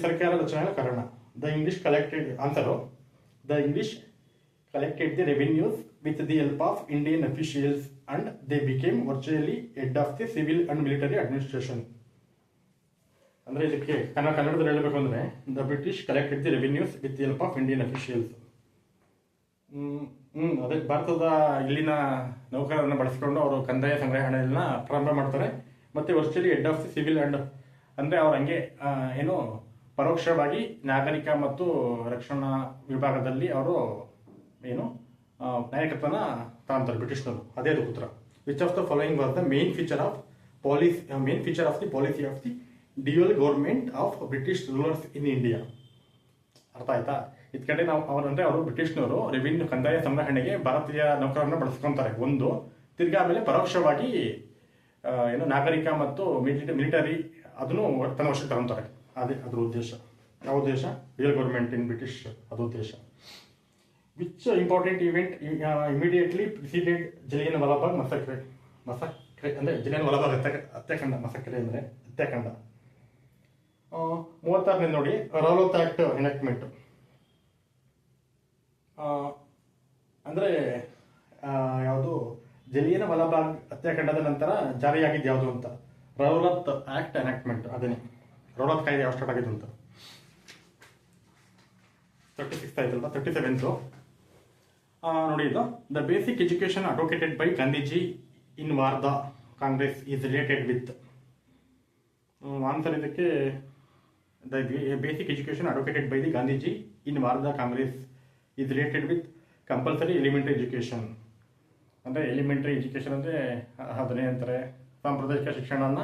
ಸರ್ಕಾರ ರಚನೆಯ ಕಾರಣ? The English collected, answer, the English collected the revenues with the help of Indian officials and they became virtually head of the civil and military administration. ಅಂದರೆ ಇದಕ್ಕೆ ಕನ್ನಡದಲ್ಲಿ ಹೇಳಬೇಕು ಅಂದರೆ, the British collected the revenues with the help of Indian officials. ಅದೇ ಭಾರತದ ಇಲ್ಲಿನ ನೌಕರರನ್ನು ಬಳಸಿಕೊಂಡು ಅವರು ಕಂದಾಯ ಸಂಗ್ರಹಣೆಯನ್ನ ಪ್ರಾರಂಭ ಮಾಡ್ತಾರೆ. ಮತ್ತು virtually head of the civil and, ಅಂದರೆ ಅವ್ರು ಹಂಗೆ ಏನು ಪರೋಕ್ಷವಾಗಿ ನಾಗರಿಕ ಮತ್ತು ರಕ್ಷಣಾ ವಿಭಾಗದಲ್ಲಿ ಅವರು ಏನು ನಾಯಕತ್ವನ ತಾಂತಾರೆ ಬ್ರಿಟಿಷ್ನವರು, ಅದೇ ಅದು ಉತ್ತರ. Which of the following was the main feature of the policy of the dual government of British rulers in India. ಅರ್ಥ ಆಯ್ತಾ? ಇದ್ ಕಡೆ ನಾವು ಅವರು ಬ್ರಿಟಿಷ್ನವರು ರೆವಿನ್ಯೂ ಕಂದಾಯ ಸಂಗ್ರಹಣೆಗೆ ಭಾರತೀಯ ನೌಕರರನ್ನ ಬಳಸ್ಕೊತಾರೆ ಒಂದು, ತಿರ್ಗಾ ಆಮೇಲೆ ಪರೋಕ್ಷವಾಗಿ ಏನು ನಾಗರಿಕ ಮತ್ತು ಮಿಲಿಟರಿ ಅದನ್ನು ತನ್ನ ವಶಕ್ಕೆ ತಗೊಂತಾರೆ. ಅದೇ ಅದ್ರ ಉದ್ದೇಶ. ಯಾವ ಉದ್ದೇಶ? ಡ್ಯುಯಲ್ ಗೌರ್ಮೆಂಟ್ ಇನ್ ಬ್ರಿಟಿಷ್, ಅದು ಉದ್ದೇಶ. Which important event immediately preceded Jallianwala Bagh massacre? ಅಂದರೆ Jallianwala Bagh ಹತ್ಯಾಕಾಂಡ, ಮಸಕ್ರೆ ಅಂದರೆ ಹತ್ಯಾಕಾಂಡ. 36ನೇ ನೋಡಿ, ರೌಲತ್ ಆಕ್ಟ್ ಎನಾಕ್ಟ್ಮೆಂಟ್. ಅಂದರೆ ಯಾವುದು ಜಲಿಯನವಾಲಾ ಬಾಗ್ ಹತ್ಯಾಕಾಂಡದ ನಂತರ ಜಾರಿಯಾಗಿದ್ದು ಯಾವುದು ಅಂತ? Rowlatt act enactment. ಅದೇನೆ ರೌಲತ್ ಕಾಯ್ದೆ ಯಾವ ಸ್ಟಾರ್ಟ್ ಆಗಿದ್ದು ಅಂತ. 36 ಆಯ್ತಲ್ವಾ? 37th ನೋಡಿ, ಇದು the basic education advocated by Gandhiji in Wardha Congress is related with. Answer ಇದಕ್ಕೆ, the basic education advocated by the Gandhiji in Wardha Congress is related with compulsory elementary education. ಅಂದರೆ ಎಲಿಮೆಂಟರಿ ಎಜುಕೇಶನ್ ಅಂದರೆ ಅದನ್ನೇ ಅಂತಾರೆ ಸಾಂಪ್ರದಾಯಿಕ ಶಿಕ್ಷಣನ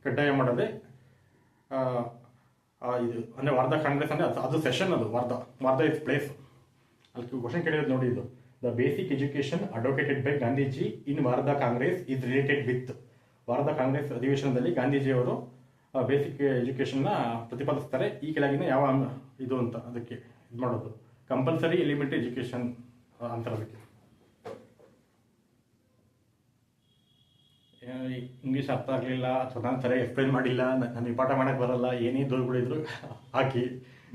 ಕಡ್ಡಾಯ ಮಾಡೋದೇ ಇದು. ಅಂದರೆ ವಾರ್ಧಾ ಕಾಂಗ್ರೆಸ್ ಅಂದರೆ ಅದು ಸೆಷನ್, ಅದು ವಾರ್ಧಾ ಇಸ್ ಪ್ಲೇಸ್. ಅಲ್ಲಿ ಕ್ವಶನ್ ಕೇಳಿರೋದು ನೋಡಿ, ಇದು the basic education advocated by Gandhiji in Wardha Congress is related with. Wardha Congress ಅಧಿವೇಶನದಲ್ಲಿ ಗಾಂಧೀಜಿಯವರು ಬೇಸಿಕ್ ಎಜುಕೇಷನ್ನ ಪ್ರತಿಪಾದಿಸ್ತಾರೆ. ಈ ಕೆಳಗಿನ ಯಾವ ಇದು ಅಂತ ಅದಕ್ಕೆ ಇದು ಮಾಡೋದು ಕಂಪಲ್ಸರಿ ಎಲಿಮೆಂಟರಿ ಎಜುಕೇಷನ್ ಅಂತಾರೆ ಅದಕ್ಕೆ. ಇಂಗ್ಲೀಷ್ ಅರ್ಥ ಆಗಲಿಲ್ಲ ಅಥವಾ ನಾನು ಸರಿಯಾಗಿ ಎಕ್ಸ್ಪ್ಲೈನ್ ಮಾಡಿಲ್ಲ, ನನಗೆ ಪಾಠ ಮಾಡೋಕ್ಕೆ ಬರಲ್ಲ, ಏನೇ ದೂರಗಳಿದ್ರು ಹಾಕಿ,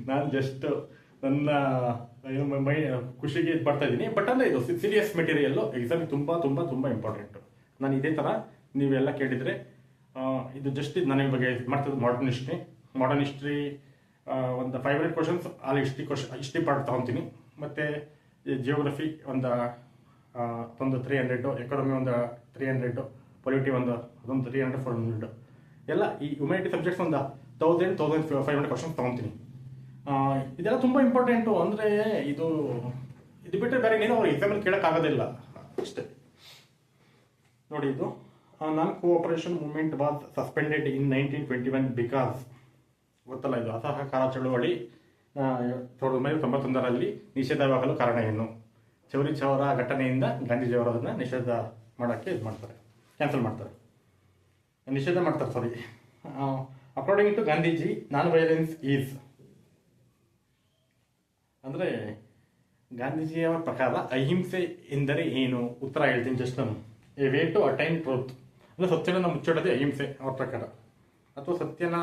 ನಾನು ಜಸ್ಟ್ ನನ್ನ ಖುಷಿಗೆ ಇದು ಮಾಡ್ತಾ ಇದ್ದೀನಿ. ಬಟ್ ಅಂದರೆ ಇದು ಸೀರಿಯಸ್ ಮೆಟೀರಿಯಲ್ಲು ಎಕ್ಸಾಮಿಗೆ ತುಂಬ ತುಂಬ ತುಂಬ ಇಂಪಾರ್ಟೆಂಟು. ನಾನು ಇದೇ ಥರ ನೀವೆಲ್ಲ ಕೇಳಿದರೆ ಇದು ಜಸ್ಟ್ ಇದು ನನಗೆ ಬಗ್ಗೆ ಇದು ಮಾಡ್ತಿದ್ದು ಮಾಡರ್ನ್ ಹಿಸ್ಟ್ರಿ ಒಂದು 500 ಕ್ವಶನ್ಸ್ ಅಲ್ಲಿ ಹಿಸ್ಟ್ರಿ ಪಾರ್ಟ್ ತೊಗೊತೀನಿ. ಮತ್ತು ಜಿಯೋಗ್ರಫಿ ಒಂದು 300, ಎಕಾನಮಿ ಒಂದು 300, ಪೊಲಿಟಿ ಅದೊಂದು 300, 400 ಎಲ್ಲ ಈ ಹ್ಯುಮ್ಯಾನಿಟಿ ಸಬ್ಜೆಕ್ಟ್ಸ್ ಒಂದು 1500 ಕ್ವಶನ್ಸ್ ತೊಗೊತೀನಿ. ಇದೆಲ್ಲ ತುಂಬ ಇಂಪಾರ್ಟೆಂಟು. ಅಂದರೆ ಇದು ಬಿಟ್ಟರೆ ಬೇರೆ ಏನೇನೋ ಅವ್ರು ಎಕ್ಸಾಮಲ್ಲಿ ಕೇಳೋಕ್ಕಾಗೋದಿಲ್ಲ ಅಷ್ಟೇ. ನೋಡಿ, ಇದು ನಾನ್ cooperation movement was suspended in 1921 because, ಗೊತ್ತಲ್ಲ ಇದು ಅಸಹಕಾರ ಚಳುವಳಿ 1991ರಲ್ಲಿ ನಿಷೇಧವಾಗಲು ಕಾರಣ ಏನು? ಚೌರಿ ಚೌರ ಘಟನೆಯಿಂದ ಗಾಂಧೀಜಿಯವರು ಅದನ್ನು ನಿಷೇಧ ಮಾಡೋಕ್ಕೆ ಇದು ಮಾಡ್ತಾರೆ, ಕ್ಯಾನ್ಸಲ್ ಮಾಡ್ತಾರೆ, ನಿಷೇಧ ಮಾಡ್ತಾರೆ. Sorry, according to Gandhiji non violence is, ಅಂದರೆ ಗಾಂಧೀಜಿಯವರ ಪ್ರಕಾರ ಅಹಿಂಸೆ ಎಂದರೆ ಏನು? ಉತ್ತರ ಹೇಳ್ತೀನಿ ಜಸ್ಟ್ ನಾನು. A way to attain truth, ಅಂದರೆ ಸತ್ಯನ ಮುಚ್ಚಿಡೋದೇ ಅಹಿಂಸೆ ಅವ್ರ ಪ್ರಕಾರ, ಅಥವಾ ಸತ್ಯನ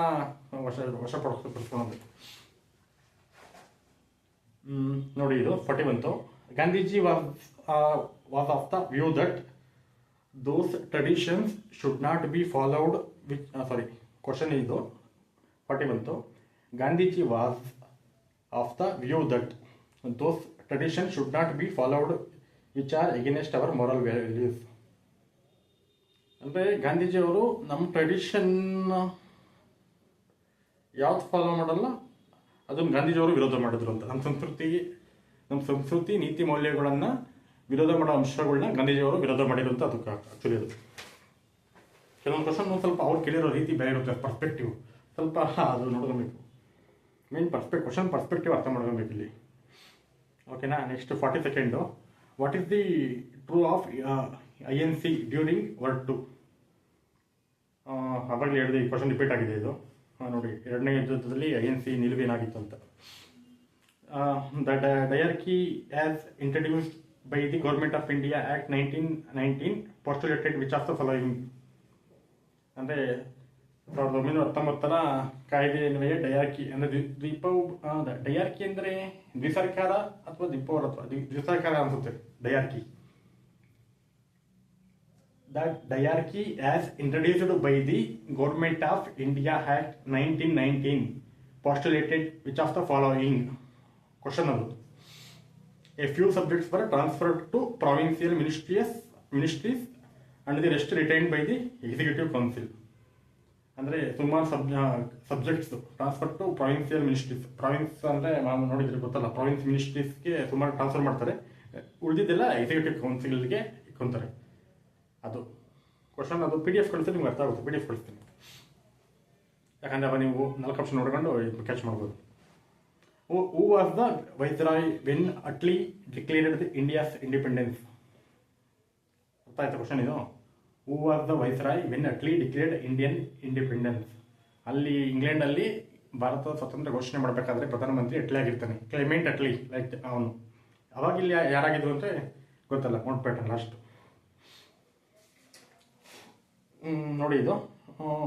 ವಶಪಡಿಸ್ಕೊಳ್ಳೋದು. ನೋಡಿ, ಇದು 41. Gandhiji was of the view that those traditions should not be followed which question ಇದು 41. Gandhiji was of the view that those tradition should not be followed which are against our moral values. ಅಂದರೆ ಗಾಂಧೀಜಿಯವರು ನಮ್ಮ ಟ್ರೆಡಿಷನ್ ಯಾವ್ದು follow ಮಾಡಲ್ಲ ಅದನ್ನು ಗಾಂಧೀಜಿಯವರು ವಿರೋಧ ಮಾಡಿದ್ರು ಅಂತ. ನಮ್ಮ ಸಂಸ್ಕೃತಿ ನೀತಿ ಮೌಲ್ಯಗಳನ್ನು ವಿರೋಧ ಮಾಡೋ ಅಂಶಗಳನ್ನ ಗಾಂಧೀಜಿಯವರು ವಿರೋಧ ಮಾಡಿದ್ರು ಅಂತ ಅದಕ್ಕೆ ಆ್ಯಕ್ಚುಲಿ ಅದು. ಕೆಲವೊಂದು ಕ್ವಶನ್ ಸ್ವಲ್ಪ ಅವ್ರು ಕೇಳಿರೋ ರೀತಿ ಬೇರೆ ಇರುತ್ತೆ, ಪರ್ಸ್ಪೆಕ್ಟಿವ್ ಸ್ವಲ್ಪ ಅದು ನೋಡ್ಕೊಬೇಕು. ಮೇನ್ ಕ್ವಶನ್ ಪರ್ಸ್ಪೆಕ್ಟಿವ್ ಅರ್ಥ ಮಾಡ್ಕೊಬೇಕು ಇಲ್ಲಿ. ಓಕೆನಾ? Next 42. What is the true of INC during world 2? ಅವಾಗಲೇ ಹೇಳಿದೆ, ಈ ಕ್ವಶನ್ ರಿಪೀಟ್ ಆಗಿದೆ ಇದು. ನೋಡಿ, 2ನೇ ಯುದ್ಧದಲ್ಲಿ INC ನಿಲುವೇನಾಗಿತ್ತು ಅಂತ. The dyarchy as introduced by the government of India act 1919 postulated which of the following. ಅಂದರೆ 1919ರ ಕಾಯ್ದೆಯನ್ವಯ ಡಯಾರ್ಕಿ ಅಂದರೆ ಡಯಾರ್ಕಿ ಅಂದರೆ ದ್ವಿಸರ್ಕಾರ ಅಥವಾ ದ್ವಿಸರ್ಕಾರ ಅನ್ಸುತ್ತೆ diarchy. That diarchy as introduced by the Government of India Act 1919 postulated which of the following? Question ಅದು. A few subjects were transferred to provincial ministries and the rest retained by the Executive Council. ಅಂದರೆ ಸುಮಾರು subjects transfer to provincial ministries. Province ಅಂದರೆ ನಾವು ನೋಡಿದ್ರೆ ಗೊತ್ತಲ್ಲ, province ಮಿನಿಸ್ಟ್ರೀಸ್ಗೆ ಸುಮಾರು transfer ಮಾಡ್ತಾರೆ, ಉಳಿದಿದ್ದೆಲ್ಲ executive ಕೌನ್ಸಿಲ್ಗೆ ಇಟ್ಕೊತಾರೆ. ಅದು ಕ್ವಶನ್, ಅದು PDF ಕಳಿಸಿದ್ರೆ ನಿಮ್ಗೆ ಅರ್ಥ ಆಗುತ್ತೆ. PDF ಕಳಿಸ್ತೀನಿ, ಯಾಕಂದರೆ ಅವಾಗ ನೀವು 4 ಆಪ್ಷನ್ ನೋಡ್ಕೊಂಡು ಕ್ಯಾಚ್ ಮಾಡ್ಬೋದು. Who was the viceroy when Attlee declared the India's independence? ಅರ್ಥ ಆಯ್ತಾ ಕ್ವಶನ್ ಇದು? Who was the viceroy when Attlee declared Indian independence? ಅಲ್ಲಿ ಇಂಗ್ಲೆಂಡಲ್ಲಿ ಭಾರತದ ಸ್ವಾತಂತ್ರ್ಯ ಘೋಷಣೆ ಮಾಡಬೇಕಾದ್ರೆ ಪ್ರಧಾನಮಂತ್ರಿ ಅಟ್ಲಿ ಆಗಿರ್ತಾನೆ, ಕ್ಲೆಮೆಂಟ್ ಅಟ್ಲಿ. ಲೈಕ್ ಅವನು ಅವಾಗ ಇಲ್ಲಿ ಯಾರಾಗಿದ್ರು ಅಂತ ಗೊತ್ತಲ್ಲ, ನೋಡ್ಬೇಡ ಲಾಸ್ಟ್. ನೋಡಿ, ಇದು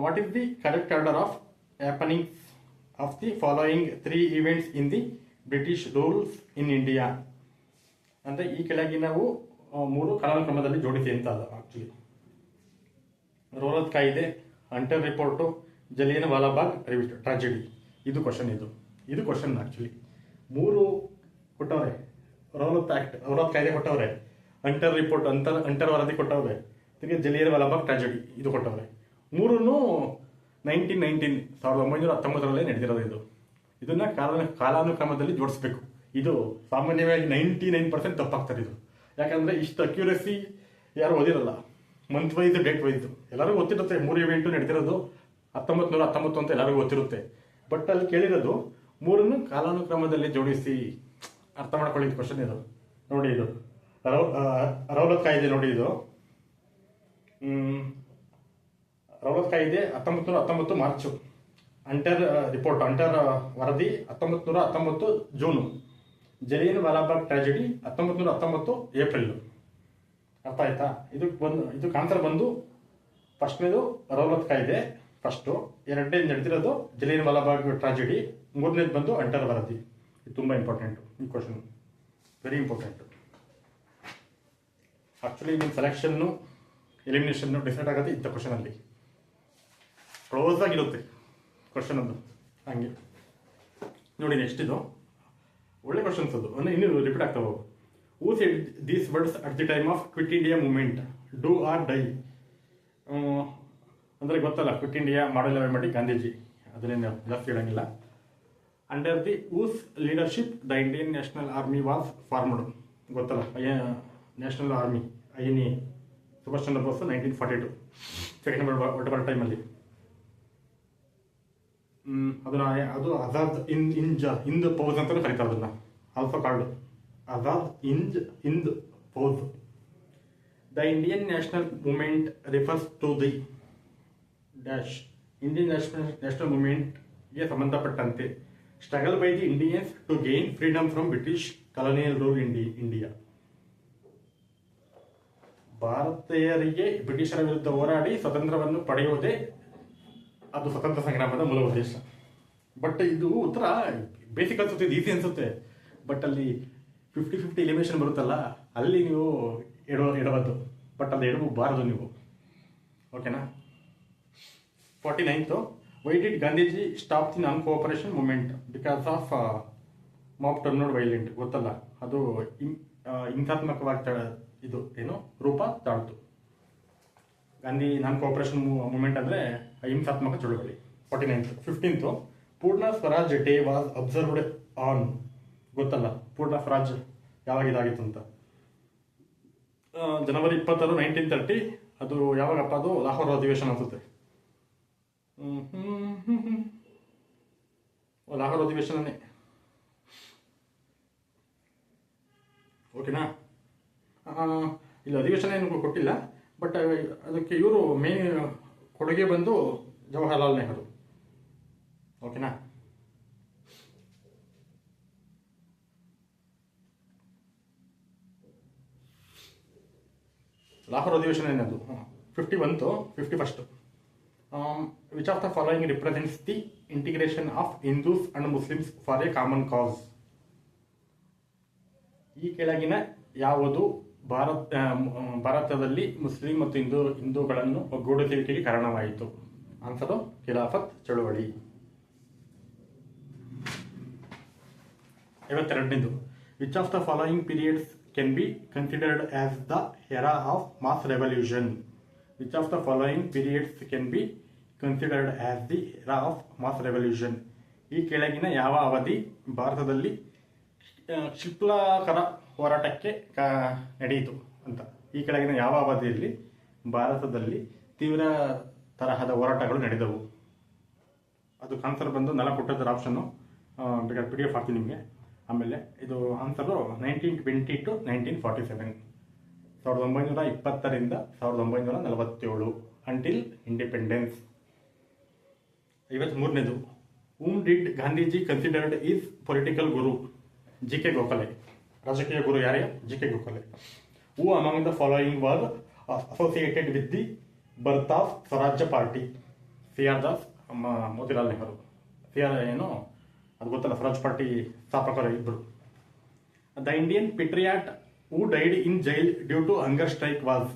what is the correct order of happenings of the following 3 events in the British rules in India? ಅಂದರೆ ಈ ಕೆಳಗಿನವು 3 ಕಾಲಾನುಕ್ರಮದಲ್ಲಿ ಜೋಡಿಸಿ ಅಂತ ಅದು ಆ್ಯಕ್ಚುಲಿ. ರೋಲತ್ ಕಾಯ್ದೆ, Hunter report, Jallian Walabagh tragedy. ಇದು ಕ್ವಶನ್. ಇದು ಕ್ವಶನ್ ಆ್ಯಕ್ಚುಲಿ 3 ಕೊಟ್ಟವ್ರೆ. ರೋಲತ್ ಕಾಯ್ದೆ ಕೊಟ್ಟವ್ರೆ, ಹಂಟರ್ ರಿಪೋರ್ಟ್ ಹಂಟರ್ ವರದಿ ಕೊಟ್ಟವ್ರೆ, ತಿರ್ಗಿ ಜಲಿಯನ್ ವಾಲಾಬಾಗ್ ಟ್ರಾಜಿಡಿ ಇದು ಕೊಟ್ಟವ್ರೆ. 3 1919 ನಡೆದಿರೋದು. ಇದನ್ನು ಕಾಲಾನುಕ್ರಮದಲ್ಲಿ ಜೋಡಿಸ್ಬೇಕು. ಇದು ಸಾಮಾನ್ಯವಾಗಿ 99% ತಪ್ಪಾಗ್ತಾರೆ ಇದು. ಯಾಕಂದರೆ ಇಷ್ಟು ಅಕ್ಯುರಸಿ ಯಾರು ಓದಿರಲ್ಲ. ಮಂತ್ ವೈಸ್, ಡೇಟ್ ವೈಸ್ ಎಲ್ಲರಿಗೂ ಗೊತ್ತಿರುತ್ತೆ. 3 ಇವೆಂಟು ನಡೆದಿರೋದು 1919 ಅಂತ ಎಲ್ಲರಿಗೂ ಗೊತ್ತಿರುತ್ತೆ. ಬಟ್ ಅಲ್ಲಿ ಕೇಳಿರೋದು 3 ಕಾಲಾನುಕ್ರಮದಲ್ಲಿ ಜೋಡಿಸಿ ಅರ್ಥ ಮಾಡ್ಕೊಳ್ಳಿ. ಕ್ವಶನ್ ಇದು ನೋಡಿ, ಇದು ರೌಲತ್ ಕಾಯ್ದೆ. ನೋಡಿ, ಇದು ರೌಲತ್ ಕಾಯ್ದೆ 1919 ಮಾರ್ಚ್ ಅಂಟರ್ ವರದಿ 1919 June, Jallian Walabagh tragedy 1919 April. ಅರ್ಥ ಆಯ್ತಾ? ಇದು ಆನ್ಸರ್ ಬಂದು ಫಸ್ಟ್ನೇದು ರೌಲತ್ ಕಾಯ್ದೆ ಫಸ್ಟು, ಎರಡನೇದು ನಡೆದಿರೋದು ಜಲಿಯನ್ ವಾಲಾಬಾಗ್ ಟ್ರಾಜಿಡಿ, ಮೂರನೇದು ಬಂದು ಅಂಟರ್ ವರದಿ. ಇದು ತುಂಬ ಇಂಪಾರ್ಟೆಂಟು ಈ ಕ್ವಶನ್, ವೆರಿ ಇಂಪಾರ್ಟೆಂಟು. ಆ್ಯಕ್ಚುಲಿ ನಿಮ್ಮ ಸೆಲೆಕ್ಷನ್ನು ಎಲಿಮಿನೇಷನ್ನು ಡಿಸೈಡ್ ಆಗೋದು ಇಂಥ ಕ್ವಶನಲ್ಲಿ, ಕ್ಲೋಸ್ ಆಗಿರುತ್ತೆ ಕ್ವಶನ್ ಅದು. ಹಂಗೆ ನೋಡಿ, ನೆಕ್ಸ್ಟ್ ಇದು ಒಳ್ಳೆ ಕ್ವಶನ್ಸ್ ಅದು, ಇನ್ನೂ ರಿಪೀಟ್ ಆಗ್ತಾ ಹೋಗು. Who said these words at the time of quit India movement, do or die? ಅಂದರೆ ಗೊತ್ತಲ್ಲ, ಕ್ವಿಟ್ ಇಂಡಿಯಾ ಮಾಡಲ್ ಮಾಡಿ ಗಾಂಧೀಜಿ, ಅದನ್ನೇನು ಜಾಸ್ತಿ ಹೇಳಂಗಿಲ್ಲ. Under the whose leadership the Indian national army was formed, ಗೊತ್ತಲ್ಲ, national army INA, Subhash Chandra Bose 1942 second world war ಟೈಮಲ್ಲಿ. ಅದು ಆಜಾದ್ ಹಿಂದ್ ಪೌಸ್ ಅಂತಲೂ ಕರೀತಾರೆ ಅದನ್ನು, also called Azad Hind Fauj. The Indian national movement refers to the dash, Indian national ಮೂವ್ಮೆಂಟ್ಗೆ ಸಂಬಂಧಪಟ್ಟಂತೆ struggle by the Indians to gain freedom from British colonial rule India. ಭಾರತೀಯರಿಗೆ ಬ್ರಿಟಿಷರ ವಿರುದ್ಧ ಹೋರಾಡಿ ಸ್ವತಂತ್ರವನ್ನು ಪಡೆಯುವುದೇ ಅದು ಸ್ವತಂತ್ರ ಸಂಗ್ರಾಮದ ಮೂಲ ಉದ್ದೇಶ. ಬಟ್ ಇದು ಉತ್ತರ ಬೇಸಿಕ್ ಅನ್ಸುತ್ತೆ, ಈಸಿ ಅನ್ಸುತ್ತೆ, ಬಟ್ ಅಲ್ಲಿ 50-50 ಎಲಿಮಿನೇಷನ್ ಬರುತ್ತಲ್ಲ, ಅಲ್ಲಿ ನೀವು ಎಡವದ್ದು, ಬಟ್ ಅಲ್ಲಿ ಎಡವಬಾರದು ನೀವು. ಓಕೆನಾ? 49th, why did Gandhiji stop the non cooperation movement? Because of mop turned violent, ಗೊತ್ತಲ್ಲ, ಅದು ಹಿಂಸಾತ್ಮಕವಾಗಿ ಇದು ಏನು ರೂಪ ತಾಳ್ತು. ಗಾಂಧಿ ನಾನ್ ಕೋಆಪರೇಷನ್ ಮೂವ್ಮೆಂಟ್ ಅಂದರೆ ಹಿಂಸಾತ್ಮಕ ಚಳುವಳಿ. 49th. 15th, ಪೂರ್ಣ Swaraj day was observed on, ಗೊತ್ತಲ್ಲ, ಪೂರ್ಣ ಸ್ವರಾಜ್ ಯಾವಾಗ ಇದಾಗಿತ್ತು ಅಂತ. ಜನವರಿ 26, 1930. ಅದು ಯಾವಾಗಪ್ಪ? ಅದು ಲಾಹೋರ್ ಅಧಿವೇಶನ ಅನ್ಸುತ್ತೆ. ಲಾಹೋರ್ ಅಧಿವೇಶನನೇ. ಓಕೆನಾ? ಇಲ್ಲಿ ಅಧಿವೇಶನ ಏನು ಕೊಟ್ಟಿಲ್ಲ, ಬಟ್ ಅದಕ್ಕೆ ಇವರು ಮೇನ್ ಕೊಡುಗೆ ಬಂದು ಜವಾಹರ್ಲಾಲ್ ನೆಹರು. ಓಕೆನಾ? ಲಾಹೋರ್ ಅಧಿವೇಶನ ಏನದು? 51st. Which of the following represents the integration of Hindus and Muslims for A common ಕಾಸ್? ಈ ಕೆಳಗಿನ ಯಾವುದು ಭಾರತದಲ್ಲಿ ಮುಸ್ಲಿಂ ಮತ್ತು ಹಿಂದೂಗಳನ್ನು ಒಗ್ಗೂಡಿಸುವಿಕೆಗೆ ಕಾರಣವಾಯಿತು? ಆನ್ಸರು ಖಿಲಾಫತ್ ಚಳುವಳಿ. 52ನೇದು, which of the following periods can be considered as the era of mass revolution? Which of the following periods can be considered as the era of mass revolution? ಈ ಕೆಳಗಿನ ಯಾವ ಅವಧಿ ಭಾರತದಲ್ಲಿ ಕ್ಷಿಪ್ರಕರ ಹೋರಾಟಕ್ಕೆ ನಡೆಯಿತು ಅಂತ? ಈ ಕೆಳಗಿನ ಯಾವ ಅವಧಿಯಲ್ಲಿ ಭಾರತದಲ್ಲಿ ತೀವ್ರ ತರಹದ ಹೋರಾಟಗಳು ನಡೆದವು? ಅದು ಆನ್ಸರ್ ಬಂದು 4 ಕೊಟ್ಟದ್ರ ಆಪ್ಷನ್ನು, ಬೇಕಾದ್ರೆ PDF ಹಾಕ್ತೀನಿ ನಿಮಗೆ. ಆಮೇಲೆ ಇದು ಆನ್ಸರು 1920 to 1947, 1920ರಿಂದ 1947 ಅಂಟಿಲ್ ಇಂಡಿಪೆಂಡೆನ್ಸ್. 53ನೇದು, whom did Gandhiji considered is political guru? GK Gokhale. ರಾಜಕೀಯ ಗುರು ಯಾರೇ? GK Gokhale. Who among the following was associated with the birth of Swarajya party? CR Das, Motilal Nehru. CR ಏನು ಅದು ಗೊತ್ತಲ್ಲ, ಸ್ವರಾಜ್ ಪಾರ್ಟಿ ಸ್ಥಾಪಕರು ಇಬ್ಬರು. The Indian patriot who died in jail due to hunger strike was?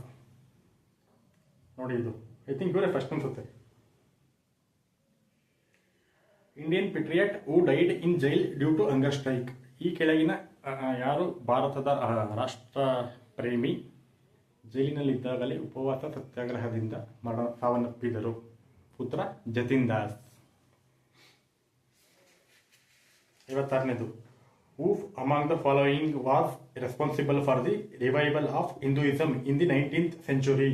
ನೋಡಿ, ಇದು ಐ ಥಿಂಕ್ ಇವರೇ ಫಸ್ಟ್ ಅನ್ಸುತ್ತೆ. Indian patriot who died in jail due to hunger strike. ಈ ಕೆಳಗಿನ ಯಾರು ಭಾರತದ ರಾಷ್ಟ್ರ ಪ್ರೇಮಿ ಜೈಲಿನಲ್ಲಿದ್ದಾಗಲೇ ಉಪವಾಸ ಸತ್ಯಾಗ್ರಹದಿಂದ ಸಾವನ್ನಪ್ಪಿದರು? ಉತ್ತರ ಜತಿನ್ ದಾಸ್. 56ನೇದು, who among the following was responsible for the revival of Hinduism in the 19th century?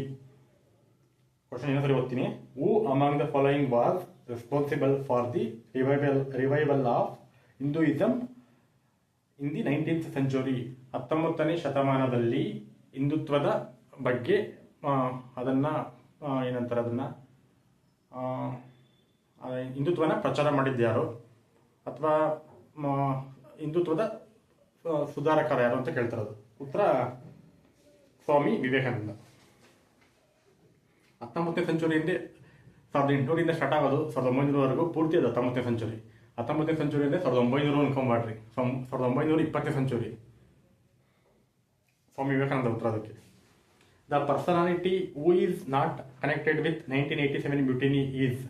Question ಇನ್ನೊಂದ್ಸರಿ ಓದ್ತೀನಿ. Who among the following was responsible for the revival of Hinduism in the 19th century? 19ನೇ ಶತಮಾನದಲ್ಲಿ ಹಿಂದುತ್ವದ ಬಗ್ಗೆ ಅದನ್ನು ಏನಂತಾರೆ, ಅದನ್ನು ಹಿಂದುತ್ವನ ಪ್ರಚಾರ ಮಾಡಿದ್ಯಾರು ಅಥವಾ ಹಿಂದುತ್ವದ ಸುಧಾರಕರು ಯಾರು ಅಂತ ಕೇಳ್ತಿರೋದು. ಉತ್ತರ ಸ್ವಾಮಿ ವಿವೇಕಾನಂದ. 19ನೇ ಸೆಂಚುರಿಯಿಂದ 1800ರಿಂದ ಸ್ಟಾರ್ಟ್ ಆಗೋದು 1900ವರೆಗೂ ಪೂರ್ತಿ ಅದು 19ನೇ ಸೆಂಚುರಿ. 19ನೇ ಸೆಂಚುರಿಯಿಂದ 1900 ಅನ್ಕೊಂಡ್ರಿ, 1920ನೇ ಸೆಂಚುರಿ. ಸ್ವಾಮಿ ವಿವೇಕಾನಂದ ಉತ್ತರ ಅದಕ್ಕೆ. The personality who is not connected with 1987 mutiny is.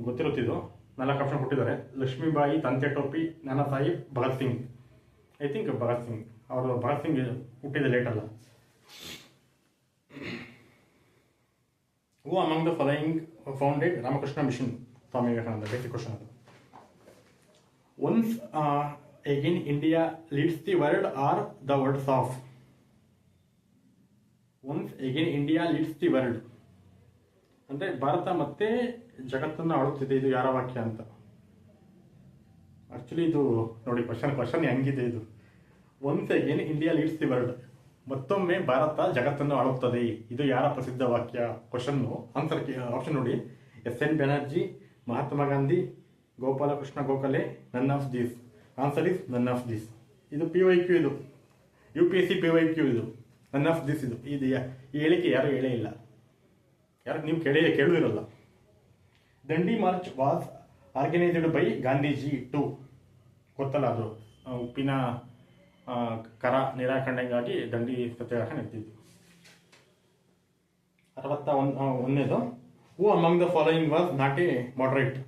ಗೊತ್ತಿರುತ್ತಿದ್ದು 4 ಆಪ್ಷನ್ ಕೊಟ್ಟಿದ್ದಾರೆ. ಲಕ್ಷ್ಮೀಬಾಯಿ, ತಂತೆ ಟೋಪಿ, ನಾನಾ ಸಾಹೇಬ್, ಭಗತ್ ಸಿಂಗ್. I think Bhagat Singh. ಅವರು ಭಗತ್ ಸಿಂಗ್ ಹುಟ್ಟಿದ ಲೇಟ್ ಅಲ್ಲ. Who among the following founded Ramakrishna mission? Swami Vivekananda. Basic question ಅದು. Once again India leads the world are the words of? Once again India leads the world ಅಂದರೆ ಭಾರತ ಮತ್ತೆ ಜಗತ್ತನ್ನು ಆಳುತ್ತಿದೆ, ಇದು ಯಾರ ವಾಕ್ಯ ಅಂತ. ಆಕ್ಚುಲಿ ಇದು ನೋಡಿ ಕ್ವಶನ್ ಹೆಂಗಿದೆ ಇದು. Once again India leads the world, ಮತ್ತೊಮ್ಮೆ ಭಾರತ ಜಗತ್ತನ್ನು ಆಳುತ್ತದೆ, ಇದು ಯಾರ ಪ್ರಸಿದ್ಧ ವಾಕ್ಯ? ಕ್ವಶನ್ನು ಆನ್ಸರ್ ಆಪ್ಷನ್ ನೋಡಿ. SN Banerjee, Mahatma Gandhi, Gopalakrishna Gokhale, none of these. Answer is none of these. ಇದು PYQ, ಇದು UPSC PYQ. ಇದು ನನ್ ಆಫ್ ದಿಸ್. ಇದು ಈ ಹೇಳಿಕೆ ಯಾರು ಹೇಳೇ ಇಲ್ಲ, ಯಾರು ನೀವು ಕೇಳುವಿರಲ್ಲ. Dandi march was organised by Gandhiji to. ಗೊತ್ತಲ್ಲ ಅದು, ಉಪ್ಪಿನ ಕರ ನಿರಾಕರಣೆಗಾಗಿ ದಂಡಿ ಸತ್ಯಾಗ್ರಹ ನಡೆದಿದ್ದು. 61ನೇದು. Who among the following was not a moderate?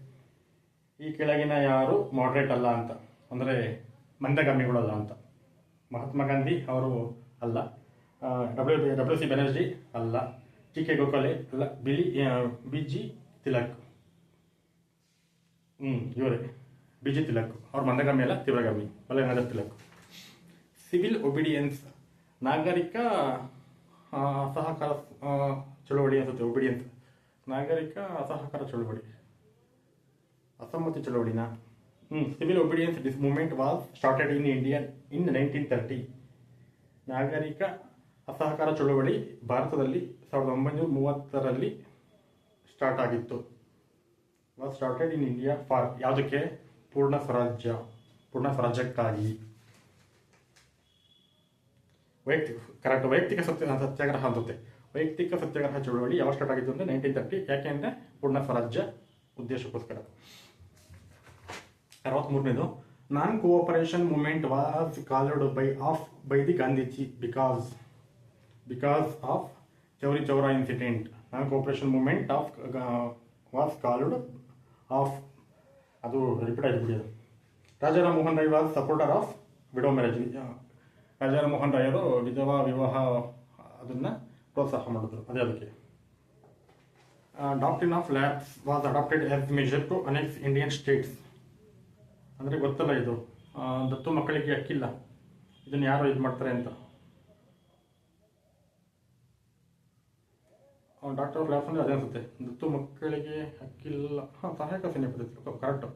ಈ ಕೆಳಗಿನ ಯಾರು ಮಾಡರೇಟ್ ಅಲ್ಲ ಅಂತ, ಅಂದರೆ ಮಂದಗಾಮಿಗಳಲ್ಲ ಅಂತ. ಮಹಾತ್ಮ ಗಾಂಧಿ ಅವರು ಅಲ್ಲ, WC ಬ್ಯಾನರ್ಜಿ ಅಲ್ಲ, TK ಗೋಖಲೆ ಅಲ್ಲ, BG ತಿಲಕ್. ಇವರೇ BG ತಿಲಕ್. ಅವ್ರ ಮಂದಗಾಮಿ ಅಲ್ಲ, ತೀವ್ರಗಾಮಿ, ಬಾಲಗಂಗಾಧರ್ ತಿಲಕ್. ಸಿವಿಲ್ ಒಬಿಡಿಯನ್ಸ್, ನಾಗರಿಕ ಅಸಹಕಾರ ಚಳವಳಿ ಅನ್ಸುತ್ತೆ. ಒಬಿಡಿಯನ್ಸ್ ನಾಗರಿಕ ಅಸಹಕಾರ ಚಳವಳಿ, ಅಸಮ್ಮತಿ ಚಳವಳಿನ. Civil obedience this movement was started in India in 1930. ನಾಗರಿಕ ಅಸಹಕಾರ ಚಳವಳಿ ಭಾರತದಲ್ಲಿ 1930ರಲ್ಲಿ ಸ್ಟಾರ್ಟ್ ಆಗಿತ್ತು. Was started in India for ಯಾವುದಕ್ಕೆ? ಪೂರ್ಣ ಸ್ವರಾಜ್ಯಕ್ಕಾಗಿ. ವೈಯಕ್ತಿಕ ಸತ್ಯಾಗ್ರಹ ಅನ್ಸುತ್ತೆ. ವೈಯಕ್ತಿಕ ಸತ್ಯಾಗ್ರಹ ಚಳವಳಿ ಯಾವಾಗ ಸ್ಟಾರ್ಟ್ ಆಗಿತ್ತು ಅಂದರೆ 1930. ಯಾಕೆ ಅಂದರೆ ಪೂರ್ಣ ಸ್ವರಾಜ್ಯ ಉದ್ದೇಶಕ್ಕೋಸ್ಕರ. 63ನೇದು. Non cooperation movement was called by the Gandhiji because of Chauri Chaura incident. Non cooperation movement was called off, ಅದು ರಿಪೀಟ್ ಆಗಿಬಿಡಿ ಅದು. Rajaram Mohan Roy was supporter of widow marriage. Rajaram Mohan ರಾಯರು ವಿಧವಾ ವಿವಾಹ ಅದನ್ನು ಪ್ರೋತ್ಸಾಹ ಮಾಡಿದ್ರು, ಅದೇ ಅದಕ್ಕೆ. Doctrine of lapse was adopted as measure to annex Indian states. ಅಂದರೆ ಗೊತ್ತಲ್ಲ ಇದು, ದತ್ತು ಮಕ್ಕಳಿಗೆ ಹಕ್ಕಿಲ್ಲ, ಇದನ್ನು ಯಾರು ಇದು ಮಾಡ್ತಾರೆ ಅಂತ. ಡಾಕ್ಟರ್ ಆಫ್ ಲ್ಯಾಬ್ಸ್ ಅಂದರೆ ಅದೇ ಅನಿಸುತ್ತೆ, ದತ್ತು ಮಕ್ಕಳಿಗೆ ಹಕ್ಕಿಲ್ಲ. ಸಹಾಯಕ ಸೈನ್ಯ ಪದ್ಧತಿ, ಕರೆಕ್ಟು.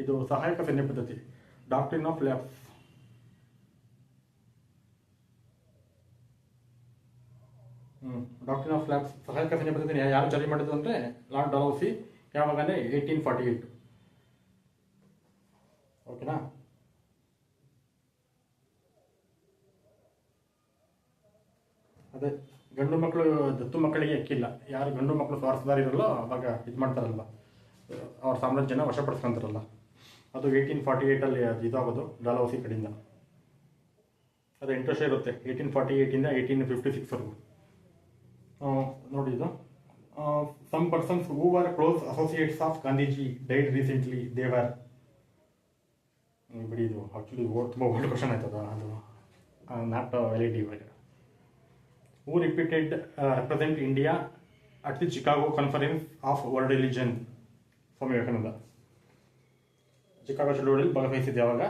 ಇದು ಸಹಾಯಕ ಸೈನ್ಯ ಪದ್ಧತಿ. Doctrine of lapse. Doctrine of lapse ಸಹಾಯಕ ಸೈನ್ಯ ಪದ್ಧತಿ ಯಾರು ಜಾರಿ ಮಾಡಿದ್ರು ಅಂದರೆ ಲಾರ್ಡ್ ಡಲೌಸಿ. ಯಾವಾಗಂದರೆ 1848. ಓಕೆನಾ? ಅದೇ ಗಂಡು ಮಕ್ಕಳು ದತ್ತು ಮಕ್ಕಳಿಗೆ ಹಕ್ಕಿಲ್ಲ. ಯಾರು ಗಂಡು ಮಕ್ಕಳು ಸ್ವಾರ್ಥದಾರ ಇರಲ್ಲ ಅವಾಗ ಇದು ಮಾಡ್ತಾರಲ್ವ, ಅವ್ರ ಸಾಮ್ರಾಜ್ಯನ ವಶಪಡಿಸ್ಕೊಂತಾರಲ್ಲ, ಅದು 1848ಅಲ್ಲಿ ಅದು ಇದಾಗೋದು ಡಲೌಸಿ ಕಡೆಯಿಂದ. ಅದು ಇಂಟ್ರೆಸ್ಟ್ ಇರುತ್ತೆ 1848ಇಂದ 1856ವರೆಗೂ. ನೋಡಿ ಇದು. Some persons who are close associates of Gandhiji died recently. ದೇವರ್ ಬಿಡಿ, ಇದು ಆ್ಯಕ್ಚುಲಿ ತುಂಬ ಒಳ್ಳೆ ಕ್ವಶನ್ ಆಯ್ತದ, ಅದು ನಾಟ್ ವ್ಯಾಲಿಡ್ ಇವಾಗ. Who represent India at the Chicago conference of world religion? Swami Vivekananda. Chicago ಚಳುವಳಿಯಲ್ಲಿ ಭಾಗವಹಿಸಿದ್ದು ಯಾವಾಗ?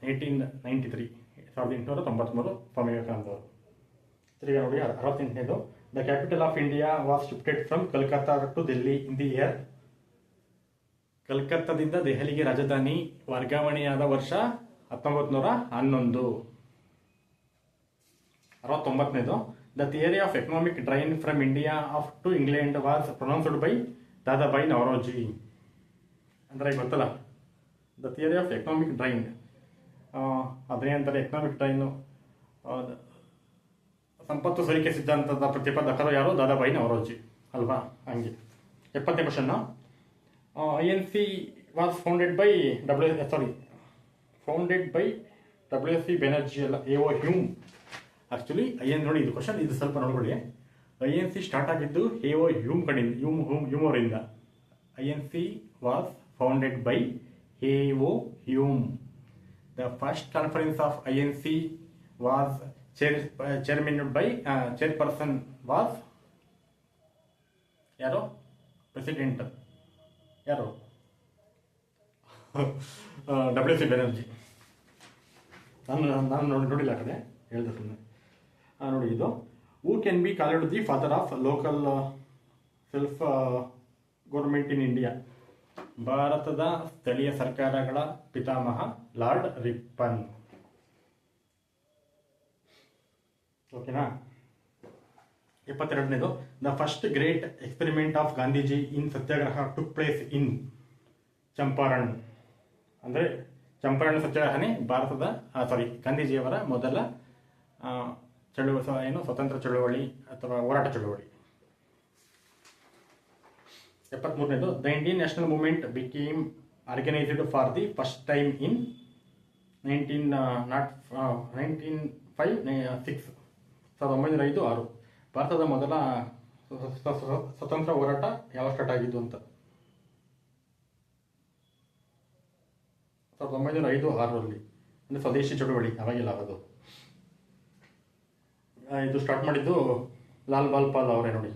1893, 1893 ಸ್ವಾಮಿ ವಿವೇಕಾನಂದ ಅವರು. ತಿರುಗಿ ನೋಡಿ 68ನೇದು. The capital of India was shifted from Calcutta to Delhi in the year. ಕಲ್ಕತ್ತಾದಿಂದ ದೆಹಲಿಗೆ ರಾಜಧಾನಿ ವರ್ಗಾವಣೆಯಾದ ವರ್ಷ 1911. 69ನೇದು. The theory of economic drain from India to England was pronounced by Dadabhai Naoroji. ಅಂದರೆ ಗೊತ್ತಲ್ಲ, the theory of economic drain. ಅದೇ ಅಂತಾರೆ ಎಕನಾಮಿಕ್ ಡ್ರೈನು. ಸಂಪತ್ತು ಸೋರಿಕೆ ಸಿದ್ಧಾಂತದ ಪ್ರತಿಪಾದಕರು ಯಾರು? ದಾದಾಬಾಯಿ ನವರೋಜಿ ಅಲ್ವಾ? ಹಂಗೆ 70ನೇ question. INC was founded by WSC Banerjee ಅಲ್ಲ, AO ಹ್ಯೂಮ್. ಆ್ಯಕ್ಚುಲಿ ನೋಡಿ ಇದು ಕ್ವಶನ್, ಇದು ಸ್ವಲ್ಪ ನೋಡ್ಕೊಳ್ಳಿ. INC ಸ್ಟಾರ್ಟ್ ಆಗಿದ್ದು AO ಹ್ಯೂಮ್ ಕಡೆಯಿಂದ, ಹ್ಯೂಮ್ ಅವರಿಂದ. INC was founded by AO Hume. The first conference of INC was chairperson was ಯಾರು? ಪ್ರೆಸಿಡೆಂಟ್ ಯಾರು? WSC ಬೆನರ್ಜಿ. ನಾನು ನೋಡಿಲ್ಲ ಆ ಕಡೆ, ಹೇಳಿದೆ ಸುಮ್ಮನೆ. ನೋಡಿ ಇದು, who can be called the father of local self government in India? ಭಾರತದ ಸ್ಥಳೀಯ ಸರ್ಕಾರಗಳ ಪಿತಾಮಹ ಲಾರ್ಡ್ ರಿಪ್ಪನ್. ಓಕೆನಾ? 72ನೇದು, the first great experiment of Gandhiji in satyagraha took place in Champaran. ಅಂದರೆ ಚಂಪಾರಣ್ ಸತ್ಯಾಗ್ರಹನೇ ಗಾಂಧೀಜಿಯವರ ಮೊದಲ ಸ್ವತಂತ್ರ ಚಳುವಳಿ ಅಥವಾ ಹೋರಾಟ ಚಳುವಳಿ. 73ನೇದು, the Indian national movement became organised for the first time in 1905-6. ಭಾರತದ ಮೊದಲ ಸ್ವತಂತ್ರ ಹೋರಾಟ ಯಾವಾಗ ಸ್ಟಾರ್ಟ್ ಆಗಿದ್ದು ಅಂತ? 1905-6ರಲ್ಲಿ. ಅಂದರೆ ಸ್ವದೇಶಿ ಚಳುವಳಿ ಅವಾಗಿಲ್ಲ ಅದು. ಇದು ಸ್ಟಾರ್ಟ್ ಮಾಡಿದ್ದು ಲಾಲ್ ಬಾಲ್ ಪಾಲ್ ಅವರೇ. ನೋಡಿ,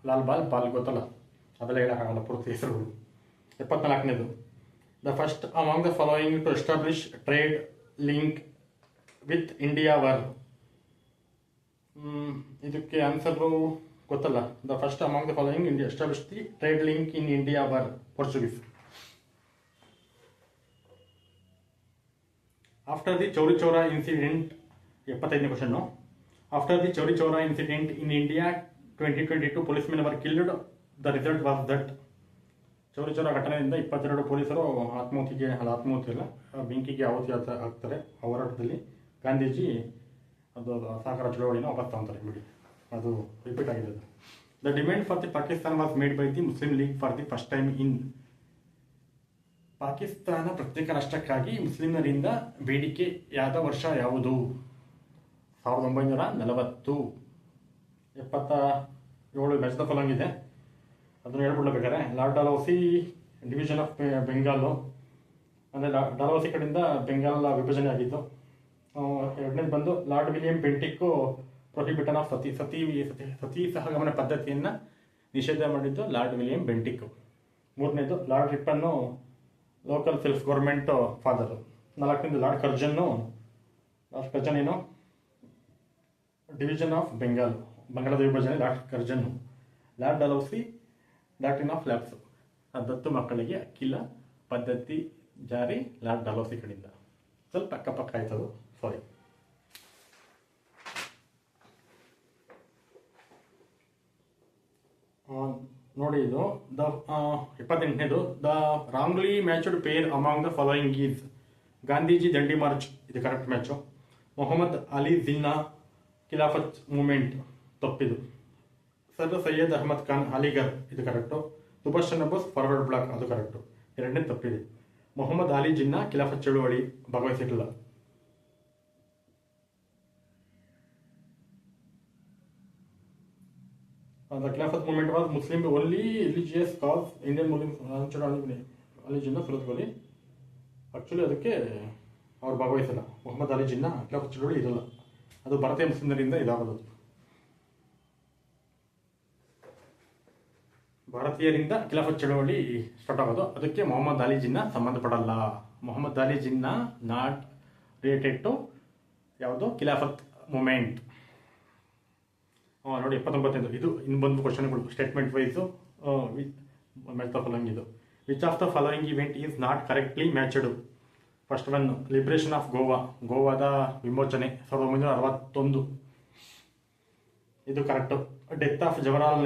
ಲಾಲ್ ಬಾಲ್ ಪಾಲ್ ಗೊತ್ತಲ್ಲ, ಅದೆಲ್ಲ ಹೇಳೋಕ್ಕಾಗಲ್ಲ ಪೂರ್ತಿ ಹೆಸರುಗಳು. 74ನೇದು, the first among the following to establish trade link with India were. ಇದಕ್ಕೆ ಆನ್ಸರು ಗೊತ್ತಲ್ಲ. The first among the following establish the trade link in India were Portuguese. After the Chauri Chaura incident. 75ನೇ question. After the Chauri Chaura incident in India 2022 policemen were killed. The result was that. Chauri Chaura ಘಟನೆಯಿಂದ 22 ಪೊಲೀಸರು ಬೆಂಕಿಗೆ ಆಹುತಿ ಆಗ್ತಾರೆ. ಆ ಹೋರಾಟದಲ್ಲಿ ಗಾಂಧೀಜಿ ಅದು ಸಹಕಾರ ಚಳವಳಿನ ವಾಪಸ್ ತಗೊಂತಾರೆ ಬಿಡಿ, ಅದು ರಿಪೀಟ್ ಆಗಿದೆ ಅದು. The demand for the Pakistan was made by the Muslim league for the first time ಇನ್. ಪಾಕಿಸ್ತಾನ ಪ್ರತ್ಯೇಕ ರಾಷ್ಟ್ರಕ್ಕಾಗಿ ಮುಸ್ಲಿಮರಿಂದ ಬೇಡಿಕೆಯಾದ ವರ್ಷ ಯಾವುದು? 1940. 77 ಮ್ಯಾಚ್ ದ ಫಾಲೋಯಿಂಗ್ ಇದೆ, ಅದನ್ನು ಹೇಳ್ಬಿಡ್ಬೇಕಾರೆ. Lord Dalhousie division of Bengal, ಅಂದರೆ ಡಾಲೌಸಿ ಕಡೆಯಿಂದ ಬೆಂಗಾಲ್ ವಿಭಜನೆ ಆಗಿದ್ದು. 2ನೇದು ಬಂದು Lord William Bentinck prohibition of sati ಸಹಗಮನ ಪದ್ಧತಿಯನ್ನು ನಿಷೇಧ ಮಾಡಿದ್ದು ಲಾರ್ಡ್ ವಿಲಿಯಂ ಬೆಂಟಿಕ್ಕು. 3ನೇದು Lord Ripon local self government father. 4ನೇದು ಲಾರ್ಡ್ ಕರ್ಜನ್ ಏನು ಡಿವಿಷನ್ ಆಫ್ ಬಂಗಾಳದ ವಿಭಜನೆ Lord Curzon. Lord Dalhousie doctrine of lapse, ದತ್ತು ಮಕ್ಕಳಿಗೆ ಅಕ್ಕಿಲ ಪದ್ಧತಿ ಜಾರಿ ಲಾರ್ಡ್ ಡಲೌಸಿ ಕಡೆಯಿಂದ. ಸ್ವಲ್ಪ ಅಕ್ಕಪಕ್ಕ ಆಯ್ತದು, ಸಾರಿ. ನೋಡಿ ಇದು ದ 78ನೇದು, the wrongly matched pair among the following is. Gandhiji Dandi march, ಇದು correct match. Mohammad Ali Jinnah Khilafat movement, ತಪ್ಪಿದು. ಸರ್ ಸೈಯದ್ ಅಹಮದ್ ಖಾನ್ ಅಲಿಗರ್, ಇದು correct. Subhash Chandra Bose forward bloc, ಅದು ಕರೆಕ್ಟು. 2ನೇ ತಪ್ಪಿದೆ. ಮೊಹಮ್ಮದ್ ಅಲಿ ಜಿನ್ನಾ ಖಿಲಾಫತ್ ಚಳುವಳಿ ಭಾಗವಹಿಸಿರಲಿಲ್ಲ. The Khilafat movement was Muslim only religious cause. Indian Muslims Ali Jinnah Firoz ಗೋಲಿ. ಆ್ಯಕ್ಚುಲಿ ಅದಕ್ಕೆ ಅವ್ರು ಭಾಗವಹಿಸಲ್ಲ. ಮೊಹಮ್ಮದ್ ಅಲಿ ಜಿನ್ನಾ ಖಿಲಾಫತ್ ಚಳುವಳಿ ಇರಲ್ಲ, ಅದು ಭಾರತೀಯ ಮುಸ್ಲಿಮರಿಂದ ಇದಾಗೋದು. ಭಾರತೀಯರಿಂದ ಖಿಲಾಫತ್ ಚಳವಳಿ ಸ್ಟಾರ್ಟ್ ಆಗೋದು, ಅದಕ್ಕೆ ಮೊಹಮ್ಮದ್ ಅಲಿ ಜಿನ್ನಾ ಸಂಬಂಧಪಡಲ್ಲ. Mohammad Ali Jinnah not related to ಯಾವುದು ಖಿಲಾಫತ್ ಮೂಮೆಂಟ್. ನೋಡಿ 79ನೇದು, ಇದು ಇನ್ನು ಬಂದು ಕ್ವಶನ್ಗಳು statement wise match the following. ಇದು which of the following event is not correctly matched? First one liberation of Goa, ಗೋವಾದ ವಿಮೋಚನೆ 1961, ಇದು correct. Death of Jawaharlal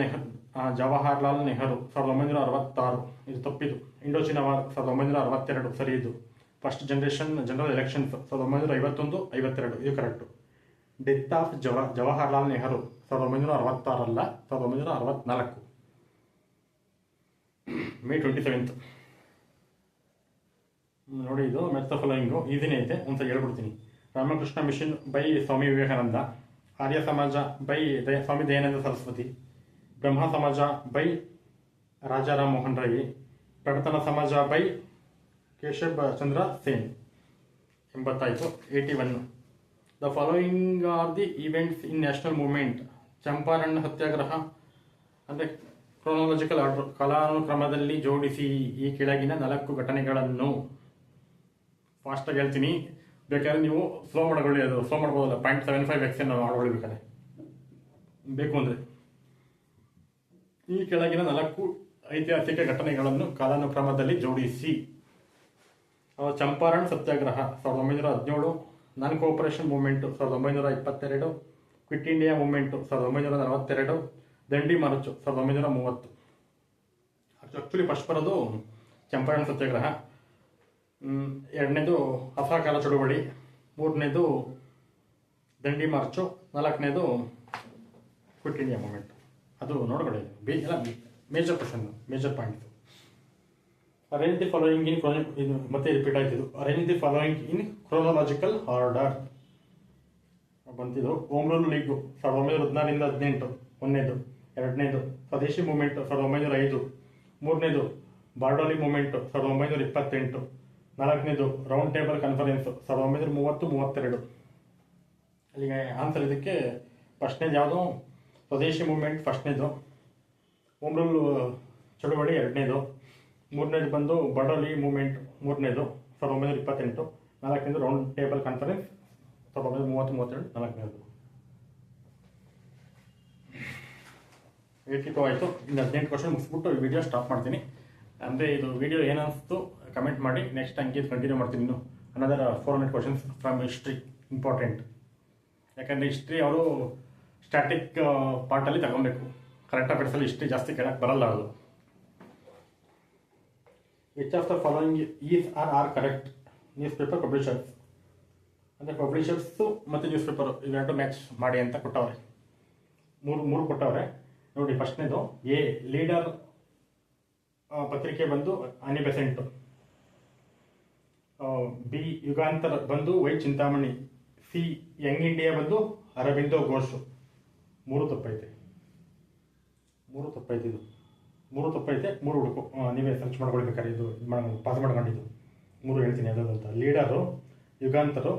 Jawaharlal Nehru 1966, ಇದು ತಪ್ಪಿದು. ಇಂಡೋಚೀನಾ ವಾರ್ 1962, ಸರಿ ಇದು. ಫಸ್ಟ್ ಜನರೇಷನ್ ಜನರಲ್ ಎಲೆಕ್ಷನ್ಸ್ 1951, 52, ಇದು correct. Death of Jawaharlal Nehru 1966 ಅಲ್ಲ, 1964, May 27. ನೋಡಿ, ಇದು ಮೆಟ್ಸ್ ಫಾಲೋಯಿಂಗು ಈಸಿನೇ ಐತೆ, ಒಂದ್ಸಲ ಹೇಳ್ಬಿಡ್ತೀನಿ. Ramakrishna mission by Swami Vivekananda, Arya Samaj by Swami Dayananda Saraswati, Brahmo Samaj by Rajaram Mohan Roy, ಪ್ರಗತನ ಸಮಾಜ ಬೈ ಕೇಶವ್ ಚಂದ್ರ ಸೇನ್. 80 ಆಯಿತು. 81. The following are the events in national movement. Champaran satyagraha ಅಂದರೆ ಕ್ರೋನಾಲಜಿಕಲ್ ಆರ್ಡರ್, ಕಾಲಾನುಕ್ರಮದಲ್ಲಿ ಜೋಡಿಸಿ ಈ ಕೆಳಗಿನ 4 ಘಟನೆಗಳನ್ನು. ಫಾಸ್ಟಾಗಿ ಹೇಳ್ತೀನಿ, ಬೇಕಾದ್ರೆ ನೀವು ಸ್ಲೋ ಮಾಡ್ಕೊಳ್ಳಿ. ಅದು ಸ್ಲೋ ಮಾಡ್ಬೋದಲ್ಲ, 0.75x ನಾವು ಮಾಡ್ಕೊಳ್ಳಿ ಬೇಕಾದ್ರೆ, ಬೇಕು ಅಂದರೆ. ಈ ಕೆಳಗಿನ 4 ಐತಿಹಾಸಿಕ ಘಟನೆಗಳನ್ನು ಕಾಲಾನುಕ್ರಮದಲ್ಲಿ ಜೋಡಿಸಿ. Champaran Satyagraha 1917, non cooperation movement 1922, quit India movement 1942, Dandi March 1930. Actually first ಬರೋದು ಚಂಪಾರಣ್ ಸತ್ಯಾಗ್ರಹ, ಎರಡನೇದು ಅಸಹಕಾರ ಚಳುವಳಿ, ಮೂರನೇದು ದಂಡಿ ಮಾರ್ಚು, 4ನೇದು ಕ್ವಿಟ್ ಇಂಡಿಯಾ ಮೂವ್ಮೆಂಟ್. ಅದು ನೋಡ್ಕೊಳ್ಳಿ, ಎಲ್ಲ major question, major points. Arrange the following in ಇದು ಮತ್ತೆ ರಿಪೀಟ್ ಆಯ್ತಿದ್ದು. Arrange the following in chronological order ಬಂತಿದ್ದು. ಹೋಮ್ ರೂಲ್ ಲೀಗು 1914 18, 1ನೇದು. 2ನೇದು ಸ್ವದೇಶಿ ಮೂವ್ಮೆಂಟು 1905, 3ನೇದು ಬಾರ್ಡೋಲಿ ಮೂವ್ಮೆಂಟು 1928, 4ನೇದು ರೌಂಡ್ ಟೇಬಲ್ ಕಾನ್ಫರೆನ್ಸ್ 1930, 32. ಅಲ್ಲಿಗೆ ಆನ್ಸರ್ ಇದಕ್ಕೆ ಫಸ್ಟ್ನೇದು ಯಾವುದು? ಸ್ವದೇಶಿ ಮೂವ್ಮೆಂಟ್ ಫಸ್ಟ್ನೇದು, ಹೋಮ್ ರೂಲ್ ಚಳುವಳಿ 2ನೇದು, 3ನೇದು ಬಂದು ಬಡೋಲಿ ಮೂವ್ಮೆಂಟ್ 3ನೇದು 1928, 4ನೇದು ರೌಂಡ್ ಟೇಬಲ್ ಕಾನ್ಫರೆನ್ಸ್ 1930, 32, 4ನೇದು. 82 ಆಯಿತು. ಇನ್ನು 18 ಕ್ವಶನ್ ಮುಗಿಸ್ಬಿಟ್ಟು ಈ ವಿಡಿಯೋ ಸ್ಟಾಪ್ ಮಾಡ್ತೀನಿ. ಅಂದರೆ ಇದು ವಿಡಿಯೋ ಏನಿಸ್ತು ಕಮೆಂಟ್ ಮಾಡಿ, ನೆಕ್ಸ್ಟ್ ಹಂಗೆ ಕಂಟಿನ್ಯೂ ಮಾಡ್ತೀನಿ. ಇನ್ನು another 400 questions from history, important. ಯಾಕಂದರೆ ಹಿಸ್ಟ್ರಿ ಅವರು ಸ್ಟ್ಯಾಟಿಕ್ ಪಾರ್ಟಲ್ಲಿ ತಗೊಬೇಕು. ಕರೆಂಟ್ ಅಫೇರ್ಸಲ್ಲಿ ಹಿಸ್ಟ್ರಿ ಜಾಸ್ತಿ ಕೇಳಕ್ಕೆ ಬರಲ್ಲ ಅದು. Which of the following is are correct? News paper publishers, ಅಂದರೆ ಪಬ್ಲಿಷರ್ಸು ಮತ್ತು ನ್ಯೂಸ್ ಪೇಪರು ಇವೆರಡು ಮ್ಯಾಚ್ ಮಾಡಿ ಅಂತ ಕೊಟ್ಟವ್ರೆ. ಮೂರು ಕೊಟ್ಟವ್ರೆ ನೋಡಿ. ಫಸ್ಟ್ನೇದು ಎ ಲೀಡರ್ ಪತ್ರಿಕೆ ಬಂದು ಆನಿ ಬೆಸೆಂಟ್, ಬಿ ಯುಗಾಂತರ ಬಂದು Y Chintamani, C young India ಬಂದು ಅರಬಿಂದೋ ಘೋಷ್. 3 ತಪ್ಪೈತೆ. ಇದು 3 ತಪ್ಪೈತೆ. 3 ಹುಡುಕು, ನೀವೇ ಸರ್ಚ್ ಮಾಡ್ಕೊಳ್ಬೇಕಾದ್ರೆ. ಇದು ಪಾಸ್ ಮಾಡ್ಕೊಂಡಿದ್ದು 3 ಹೇಳ್ತೀನಿ ಯಾವ್ದು ಅಂತ. Leader, Yugantar,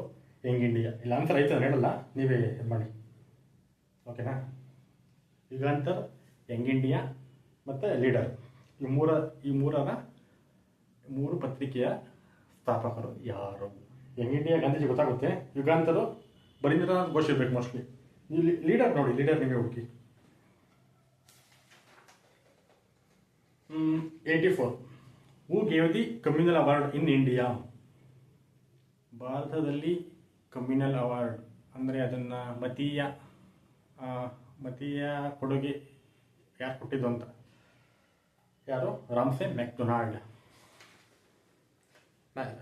young India. ಇಲ್ಲ ಆನ್ಸರ್ ಐತೆ, ನಾನು ಹೇಳಲ್ಲ, ನೀವೇ ಮಾಡಿ. ಓಕೆನಾ? ಯುಗಾಂತರ್, ಯಂಗ್ ಇಂಡಿಯಾ ಮತ್ತು ಲೀಡರ್, ಈ ಮೂರರ 3 ಪತ್ರಿಕೆಯ ಸ್ಥಾಪಕರು ಯಾರು? ಯಂಗ್ ಇಂಡಿಯಾ ಗಾಂಧೀಜಿ ಗೊತ್ತಾಗುತ್ತೆ. ಯುಗಾಂತರು ಬರೀಂದ್ರನಾಥ್ ಘೋಷ್ ಇರಬೇಕು ಮೋಸ್ಟ್ಲಿ. ಲೀಡರ್ ನೋಡಿ, ಲೀಡರ್ ನೀವೇ ಹುಡುಕಿ. 84. Who gave the communal award in India? ಭಾರತದಲ್ಲಿ ಕಮ್ಯುನಲ್ ಅವಾರ್ಡ್ ಅಂದರೆ ಅದನ್ನು ಮತೀಯ ಕೊಡುಗೆ ಯಾರು ಕೊಟ್ಟಿದ್ದು ಅಂತ. ಯಾರು? Ramsay MacDonald.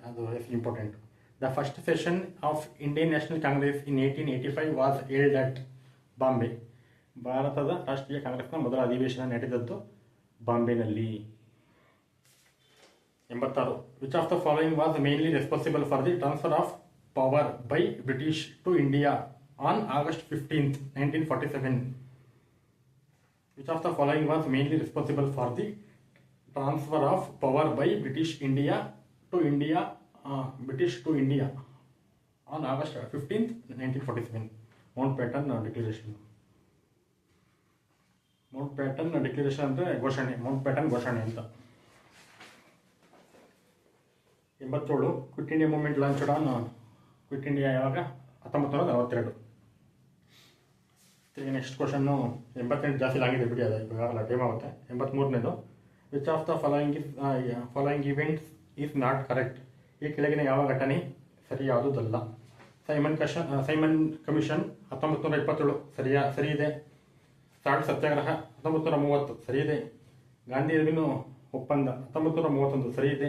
ಅದು important. The first session of Indian national Congress in 1885 was held at Bombay. ಭಾರತದ ರಾಷ್ಟ್ರೀಯ ಕಾಂಗ್ರೆಸ್ನ ಮೊದಲ ಅಧಿವೇಶನ ನಡೆದದ್ದು ಬಾಂಬೆನಲ್ಲಿ. 86. Which of the following was mainly responsible for the transfer of power by British to India on August 15, 1947? Which of the following was mainly responsible for the transfer of power by British to India on August 15, 1947? Mountbatten Declaration. Mountbatten Declaration ಅಂದರೆ ಘೋಷಣೆ, Mountbatten ಘೋಷಣೆ ಅಂತ. 87. Quit India movement launched on. Quit India ಯಾವಾಗ? 1942. Next question 88 ಜಾಸ್ತಿ ಆಗಿದೆ ಬಿಡಿ, ಅದು ಇವಾಗಲ್ಲ, ಟೈಮ್ ಆಗುತ್ತೆ. 83ನೇದು which of the following events is not correct? ಈ ಕೆಳಗಿನ ಯಾವ ಘಟನೆ ಸರಿಯಾದುದಲ್ಲ? ಸೈಮನ್ ಕಮಿಷನ್ 1927 ಸರಿ ಇದೆ. ಸಾಲ್ಟ್ ಸತ್ಯಾಗ್ರಹ 1930 ಸರಿ ಇದೆ. ಗಾಂಧಿ ಇರ್ವಿನ್ ಒಪ್ಪಂದ 1931 ಸರಿ ಇದೆ.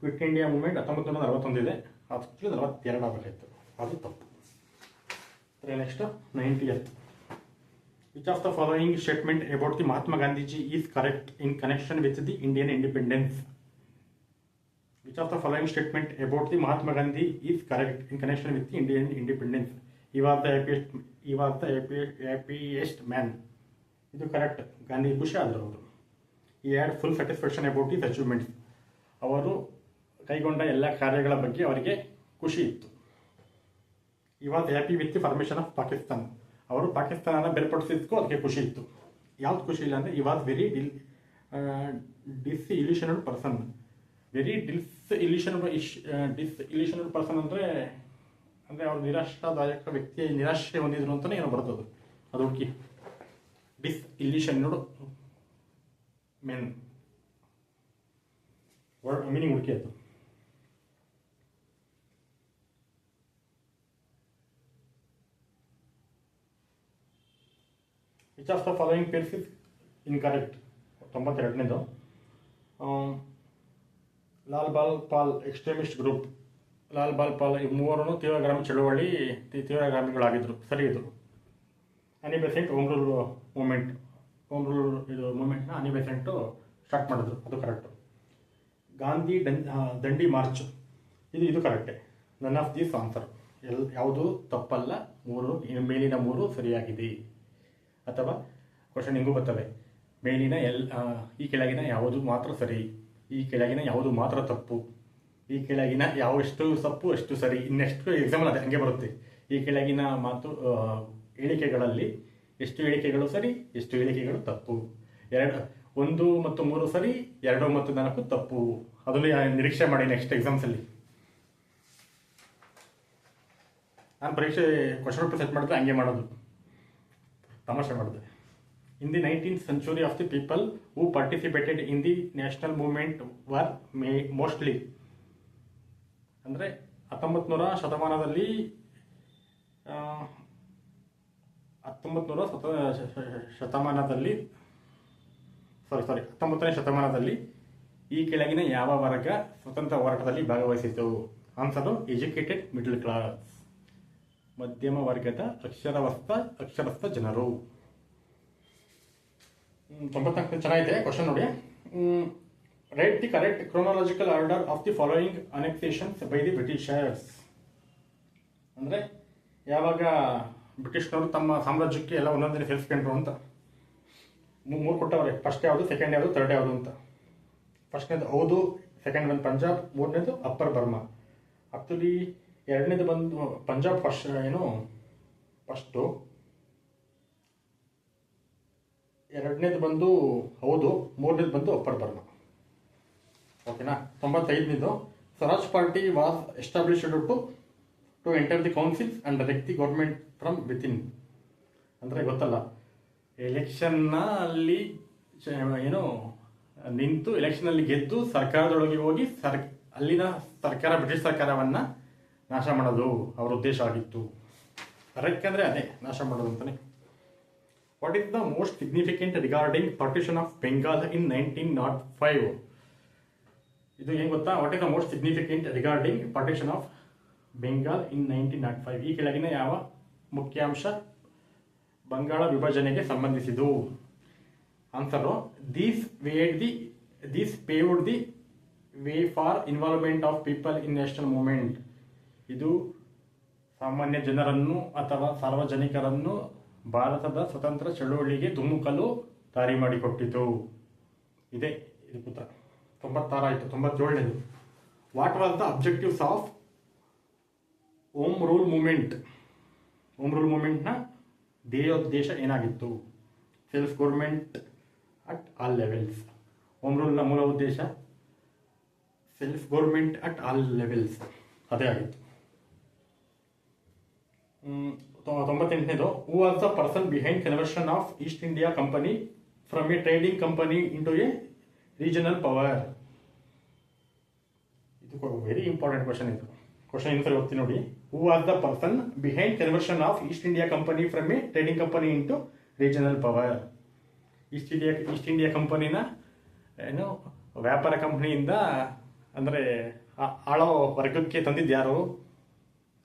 ಕ್ವಿಟ್ ಇಂಡಿಯಾ ಮೂವ್ಮೆಂಟ್ 1941 ಇದೆ. ಆಕ್ಚುಲಿ 42 ಆಗಬೇಕಾಯಿತು, ಅದು ತಪ್ಪು. Next 90th. Which of the following statement about the Mahatma Gandhiji is correct in connection with the Indian independence? Which of the following statement about the Mahatma Gandhi is correct in connection with the Indian independence? He was the happiest man. ಇದು correct. Gandhi ಖುಷಿ ಆದರು ಅವರು. He had full satisfaction about his achievements. ಅವರು ಕೈಗೊಂಡ ಎಲ್ಲ ಕಾರ್ಯಗಳ ಬಗ್ಗೆ ಅವರಿಗೆ ಖುಷಿ ಇತ್ತು. He was happy with the formation of Pakistan. ಅವರು ಪಾಕಿಸ್ತಾನ ಬೇರ್ಪಡಿಸಿದ್ದಕ್ಕೂ ಅದಕ್ಕೆ ಖುಷಿ ಇತ್ತು. ಯಾವ್ದು ಖುಷಿ ಇಲ್ಲ ಅಂದರೆ he was very disillusioned person. Very disillusional person ಅಂದರೆ ಅವ್ರು ನಿರಾಶಾದಾಯಕ ವ್ಯಕ್ತಿ, ನಿರಾಶೆ ಹೊಂದಿದ್ರು ಅಂತಲೇ ಏನೋ ಬರ್ತದೆ, ಅದು ಹುಡುಕಿ. ಡಿಸ್ಇಲ್ಯೂಷನ್ಡ್ ಮೆನ್ ವರ್ಡ್ ಮೀನಿಂಗ್ ಹುಡುಕಿ ಅದು. Which of the following pairs is incorrect? 92ನೇದು. Lal Bal Pal extremist group. ಲಾಲ್ ಬಾಲ್ ಪಾಲ್ ಈ ಮೂವರೂ ತೀವ್ರಗಾಮಿಗಳಾಗಿದ್ದರು, ಸರಿ ಇದು. Annie Besant home rule movement, ಇದು ಮೂಮೆಂಟ್ನ ಅನಿ ಬೆಸೆಂಟು ಸ್ಟಾರ್ಟ್ ಮಾಡಿದ್ರು, ಅದು ಕರೆಕ್ಟು. ಗಾಂಧಿ ದಂಡಿ ಮಾರ್ಚ್, ಇದು ಕರೆಕ್ಟೇ. ನನ್ ಆಫ್ ದೀಸ್ ಆನ್ಸರ್ ಯಾವುದು ತಪ್ಪಲ್ಲ, ಮೇಲಿನ 3 ಸರಿಯಾಗಿದೆ. ಅಥವಾ ಕ್ವಶನ್ ಹಿಂಗೂ ಬರ್ತವೆ, ಮೇಲಿನ ಈ ಕೆಳಗಿನ ಯಾವುದು ಮಾತ್ರ ಸರಿ, ಈ ಕೆಳಗಿನ ಯಾವುದು ಮಾತ್ರ ತಪ್ಪು, ಈ ಕೆಳಗಿನ ಯಾವೆಷ್ಟು ತಪ್ಪು ಎಷ್ಟು ಸರಿ. ಇನ್ನೆಷ್ಟು ಎಕ್ಸಾಂಪಲ್ ಅದೇ ಹಂಗೆ ಬರುತ್ತೆ. ಈ ಕೆಳಗಿನ ಹೇಳಿಕೆಗಳಲ್ಲಿ ಎಷ್ಟು ಹೇಳಿಕೆಗಳು ಸರಿ, ಎಷ್ಟು ಹೇಳಿಕೆಗಳು ತಪ್ಪು. 1 ಮತ್ತು 3 ಸರಿ, 2 ಮತ್ತು 4 ತಪ್ಪು. ಅದನ್ನು ನಿರೀಕ್ಷೆ ಮಾಡಿ ನೆಕ್ಸ್ಟ್ ಎಕ್ಸಾಮ್ಸಲ್ಲಿ. ನಾನು ಪರೀಕ್ಷೆ ಕ್ವಶನ್ ಪೇಪರ್ ಸೆಟ್ ಮಾಡಿದ್ರೆ ಹಂಗೆ ಮಾಡೋದು, ತಮಾಷೆ ಮಾಡಿದೆ. In the 19th century of the people who participated in the national movement were mostly, ಅಂದರೆ 19ನೇ ಶತಮಾನದಲ್ಲಿ 19ನೇ ಶತಮಾನದಲ್ಲಿ ಈ ಕೆಳಗಿನ ಯಾವ ವರ್ಗ ಸ್ವತಂತ್ರ ಹೋರಾಟದಲ್ಲಿ ಭಾಗವಹಿಸಿತು? ಆನ್ಸರು ಎಜುಕೇಟೆಡ್ ಮಿಡಲ್ ಕ್ಲಾಸ್, ಮಧ್ಯಮ ವರ್ಗದ ಅಕ್ಷರಸ್ಥ ಜನರು. 94 ಚೆನ್ನಾಗಿದೆ. ಕ್ವಶನ್ ನೋಡಿ, write the correct chronological order of the following annexations by the Britishers. ಅಂದರೆ ಯಾವಾಗ ಬ್ರಿಟಿಷ್ನವರು ತಮ್ಮ ಸಾಮ್ರಾಜ್ಯಕ್ಕೆ ಎಲ್ಲ ಒಂದೊಂದಿನ ಸೇರಿಸ್ಕೊಂಡ್ರು ಅಂತ 3 ಕೊಟ್ಟವ್ರೆ. ಫಸ್ಟ್ ಯಾವುದು, ಸೆಕೆಂಡ್ ಯಾವುದು, ಥರ್ಡ್ ಯಾವುದು ಅಂತ. ಫಸ್ಟ್ನೇದು ಹೌದು, ಸೆಕೆಂಡ್ ಬಂದು ಪಂಜಾಬ್, 3ನೇದು ಅಪ್ಪರ್ ಬರ್ಮಾ. ಆ್ಯಕ್ಚುಲಿ 2ನೇದು ಬಂದು ಪಂಜಾಬ್ ಫಸ್ಟು, 2ನೇದು ಬಂದು ಹೌದು, 3ನೇದು ಬಂದು ಅಪ್ಪರ್ ಬರ್ಮಾ. ಓಕೆನಾ. 95ನೇದು Swaraj party was established to enter the councils and direct the government from within. ಅಂದರೆ ಗೊತ್ತಲ್ಲ, ಎಲೆಕ್ಷನ್ನಲ್ಲಿ ನಿಂತು ಎಲೆಕ್ಷನಲ್ಲಿ ಗೆದ್ದು ಸರ್ಕಾರದೊಳಗೆ ಹೋಗಿ ಅಲ್ಲಿನ ಸರ್ಕಾರ, ಬ್ರಿಟಿಷ್ ಸರ್ಕಾರವನ್ನು ನಾಶ ಮಾಡೋದು ಅವರ ಉದ್ದೇಶ ಆಗಿತ್ತು. ಕರೆಕ್ಟ್ ಅಂದರೆ ಅದೇ ನಾಶ ಮಾಡೋದು ಅಂತಲೇ. What is the most significant regarding partition of Bengal in 1905? ಇದು ಏನು ಗೊತ್ತಾ? What is the most significant regarding partition of Bengal in 1905? ಈ ಕೆಳಗಿನ ಯಾವ ಮುಖ್ಯಾಂಶ ಬಂಗಾಳ ವಿಭಜನೆಗೆ ಸಂಬಂಧಿಸಿದು? Answer these paved the way for involvement of people in national movement. ಇದು ಸಾಮಾನ್ಯ ಜನರನ್ನು ಅಥವಾ ಸಾರ್ವಜನಿಕರನ್ನು ಭಾರತದ ಸ್ವತಂತ್ರ ಚಳುವಳಿಗೆ ಧುಮುಕಲು ದಾರಿ ಮಾಡಿಕೊಟ್ಟಿತು. ಇದು ಪುತ್ರ. 96 ಆಯಿತು. 97ನೇದು what was the objectives of home rule movement? Home rule ಮೂವ್ಮೆಂಟ್ನ ಧ್ಯೇಯೋದ್ದೇಶ ಏನಾಗಿತ್ತು? Self government at all levels. Home ರೂಲ್ನ ಮೂಲ ಉದ್ದೇಶ self government at all levels, ಅದೇ ಆಗಿತ್ತು. 98ನೇದು who was the person behind conversion of East India company from a trading company into a regional power? ಇದು ವೆರಿ ಇಂಪಾರ್ಟೆಂಟ್ ಕ್ವಶನ್. ಇದು question ಇನ್ನೊಂದ್ಸರಿ ಓದ್ತೀನಿ ನೋಡಿ. Who was the person behind conversion of East India company from a trading company into regional power? East India ಕಂಪನಿನ ಏನು ವ್ಯಾಪಾರ ಕಂಪ್ನಿಯಿಂದ ಅಂದರೆ ಆಳೋ ವರ್ಗಕ್ಕೆ ತಂದಿದ್ದು ಯಾರು?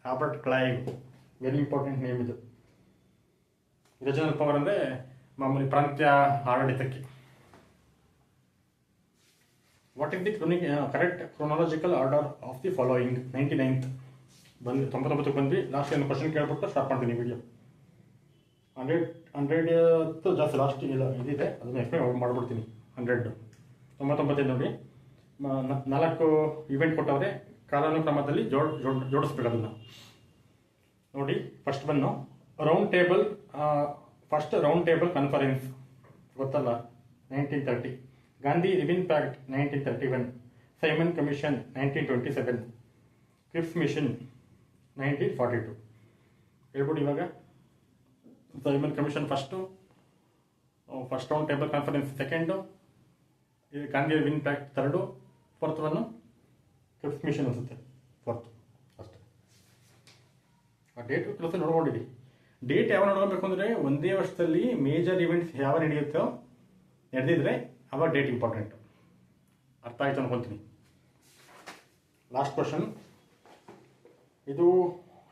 Robert Clive. Very important name ಇದು. ರಿಜನಲ್ ಪವರ್ ಅಂದರೆ ಮಾಮೂಲಿ ಪ್ರಾಂತ್ಯ ಆಡಳಿತಕ್ಕೆ. What is the correct chronological order of the following? 99th ಬಂದು 99ಕ್ಕೆ ಬಂದ್ವಿ. ಲಾಸ್ಟ್ ಏನು ಕ್ವಶನ್ ಕೇಳ್ಬಿಟ್ಟು ಸ್ಟಾರ್ಟ್ ಮಾಡ್ತೀನಿ ವಿಡಿಯೋ. 100 ಜಾಸ್ತಿ ಲಾಸ್ಟ್ ಇಲ್ಲ ಇದಿದೆ, ಅದನ್ನು ಎಕ್ಸ್ಪ್ಲೇನ್ ಮಾಡ್ಬಿಡ್ತೀನಿ. 99 ನೋಡಿ, 4 ಇವೆಂಟ್ ಕೊಟ್ಟವ್ರೆ, ಕಾಲಾನುಕ್ರಮದಲ್ಲಿ ಜೋಡಿಸ್ಬೇಕು ಅದನ್ನು ನೋಡಿ. ಫಸ್ಟ್ ಬನ್ನು ಫಸ್ಟ್ ರೌಂಡ್ ಟೇಬಲ್ ಕಾನ್ಫರೆನ್ಸ್ ಗೊತ್ತಲ್ಲ, 1930. Gandhi Irwin pact 1931. Simon commission 1927. Cripps mission 1942. ಹೇಳ್ಬಿಡಿ ಇವಾಗ. Simon commission first round table conference second, Gandhi Irwin pact third, fourth one Cripps mission ಅನಿಸುತ್ತೆ ಫೋರ್ತ್ ಅಷ್ಟೇ. ಆ ಡೇಟ್ ಕೆಲಸ ನೋಡ್ಕೊಂಡಿದ್ದೀವಿ. ಡೇಟ್ ಯಾವ ನೋಡ್ಕೊಬೇಕು ಅಂದರೆ ಒಂದೇ ವರ್ಷದಲ್ಲಿ ಮೇಜರ್ ಇವೆಂಟ್ಸ್ ಯಾವ ನಡೆದಿದ್ರೆ ಅವಾಗ ಡೇಟ್ ಇಂಪಾರ್ಟೆಂಟ್. ಅರ್ಥ ಆಯ್ತು ಅನ್ಕೊತೀನಿ. ಲಾಸ್ಟ್ ಕ್ವಶನ್ ಇದು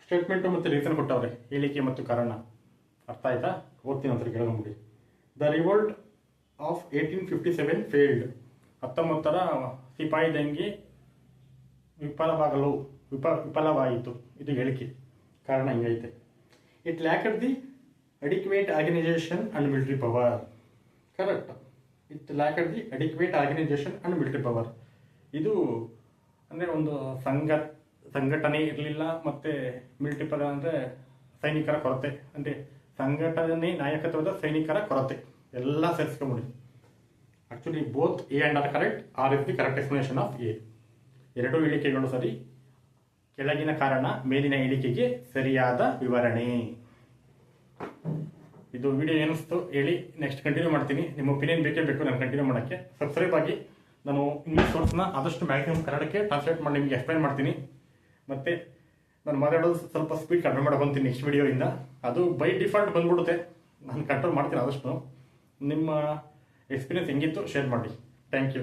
ಸ್ಟೇಟ್ಮೆಂಟು ಮತ್ತು ರೀಸನ್ ಕೊಟ್ಟವ್ರೆ, ಹೇಳಿಕೆ ಮತ್ತು ಕಾರಣ. ಅರ್ಥ ಆಯ್ತಾ? ಓದ್ತೀನಿ ಅಂತ ಕೇಳ್ಕೊಂಬಿಡಿ. The revolt of 1857 failed. 19ರ ಸಿಪಾಯಿ ದಂಗೆ ವಿಫಲವಾಯಿತು. ಇದು ಹೇಳಿಕೆ. ಕಾರಣ ಹಿಂಗೈತೆ. It lacked the adequate organisation and military power. Correct. It lacked the adequate organisation and military power. ಇದು ಅಂದರೆ ಒಂದು ಸಂಘಟನೆ ಇರಲಿಲ್ಲ, ಮತ್ತು ಮಿಲಿಟರಿ ಪವರ್ ಅಂದರೆ ಸೈನಿಕರ ಕೊರತೆ, ಅಂದರೆ ಸಂಘಟನೆ ನಾಯಕತ್ವದ ಸೈನಿಕರ ಕೊರತೆ ಎಲ್ಲ ಸೇರಿಸ್ಕೊಂಬಿಡಿ. Actually both A and R correct. R is the correct explanation of A. ಎರಡೂ ಹೇಳಿಕೆಗಳು ಸರಿ. ಕೆಳಗಿನ ಕಾರಣ ಮೇಲಿನ ಹೇಳಿಕೆಗೆ ಸರಿಯಾದ ವಿವರಣೆ. ಇದು ವಿಡಿಯೋ ಏನಿಸ್ತು ಹೇಳಿ, ನೆಕ್ಸ್ಟ್ ಕಂಟಿನ್ಯೂ ಮಾಡ್ತೀನಿ. ನಿಮ್ಮ ಒಪಿನಿಯನ್ ಬೇಕೇ ಬೇಕು ನಾನು ಕಂಟಿನ್ಯೂ ಮಾಡೋಕ್ಕೆ. ಸಬ್ಸ್ಕ್ರೈಬ್ ಆಗಿ. ನಾನು ಇಂಗ್ಲೀಷ್ ಸೋರ್ಸ್ನ ಆದಷ್ಟು ಮ್ಯಾಕ್ಸಿಮಮ್ ಕನ್ನಡಕ್ಕೆ ಟ್ರಾನ್ಸ್ಲೇಟ್ ಮಾಡಿ ನಿಮಗೆ ಎಕ್ಸ್ಪ್ಲೈನ್ ಮಾಡ್ತೀನಿ. ಮತ್ತು ನಾನು ಮಾತಾಡೋದು ಸ್ವಲ್ಪ ಸ್ಪೀಡ್ ಕಡಿಮೆ ಮಾಡ್ಕೊತೀನಿ ನೆಕ್ಸ್ಟ್ ವಿಡಿಯೋಯಿಂದ. ಅದು ಬೈ ಡಿಫಾಲ್ಟ್ ಬಂದ್ಬಿಡುತ್ತೆ, ನಾನು ಕಂಟ್ರೋಲ್ ಮಾಡ್ತೀನಿ ಆದಷ್ಟು. ನಿಮ್ಮ ಎಕ್ಸ್ಪೀರಿಯನ್ಸ್ ಹೆಂಗಿತ್ತು ಶೇರ್ ಮಾಡಿ. Thank you.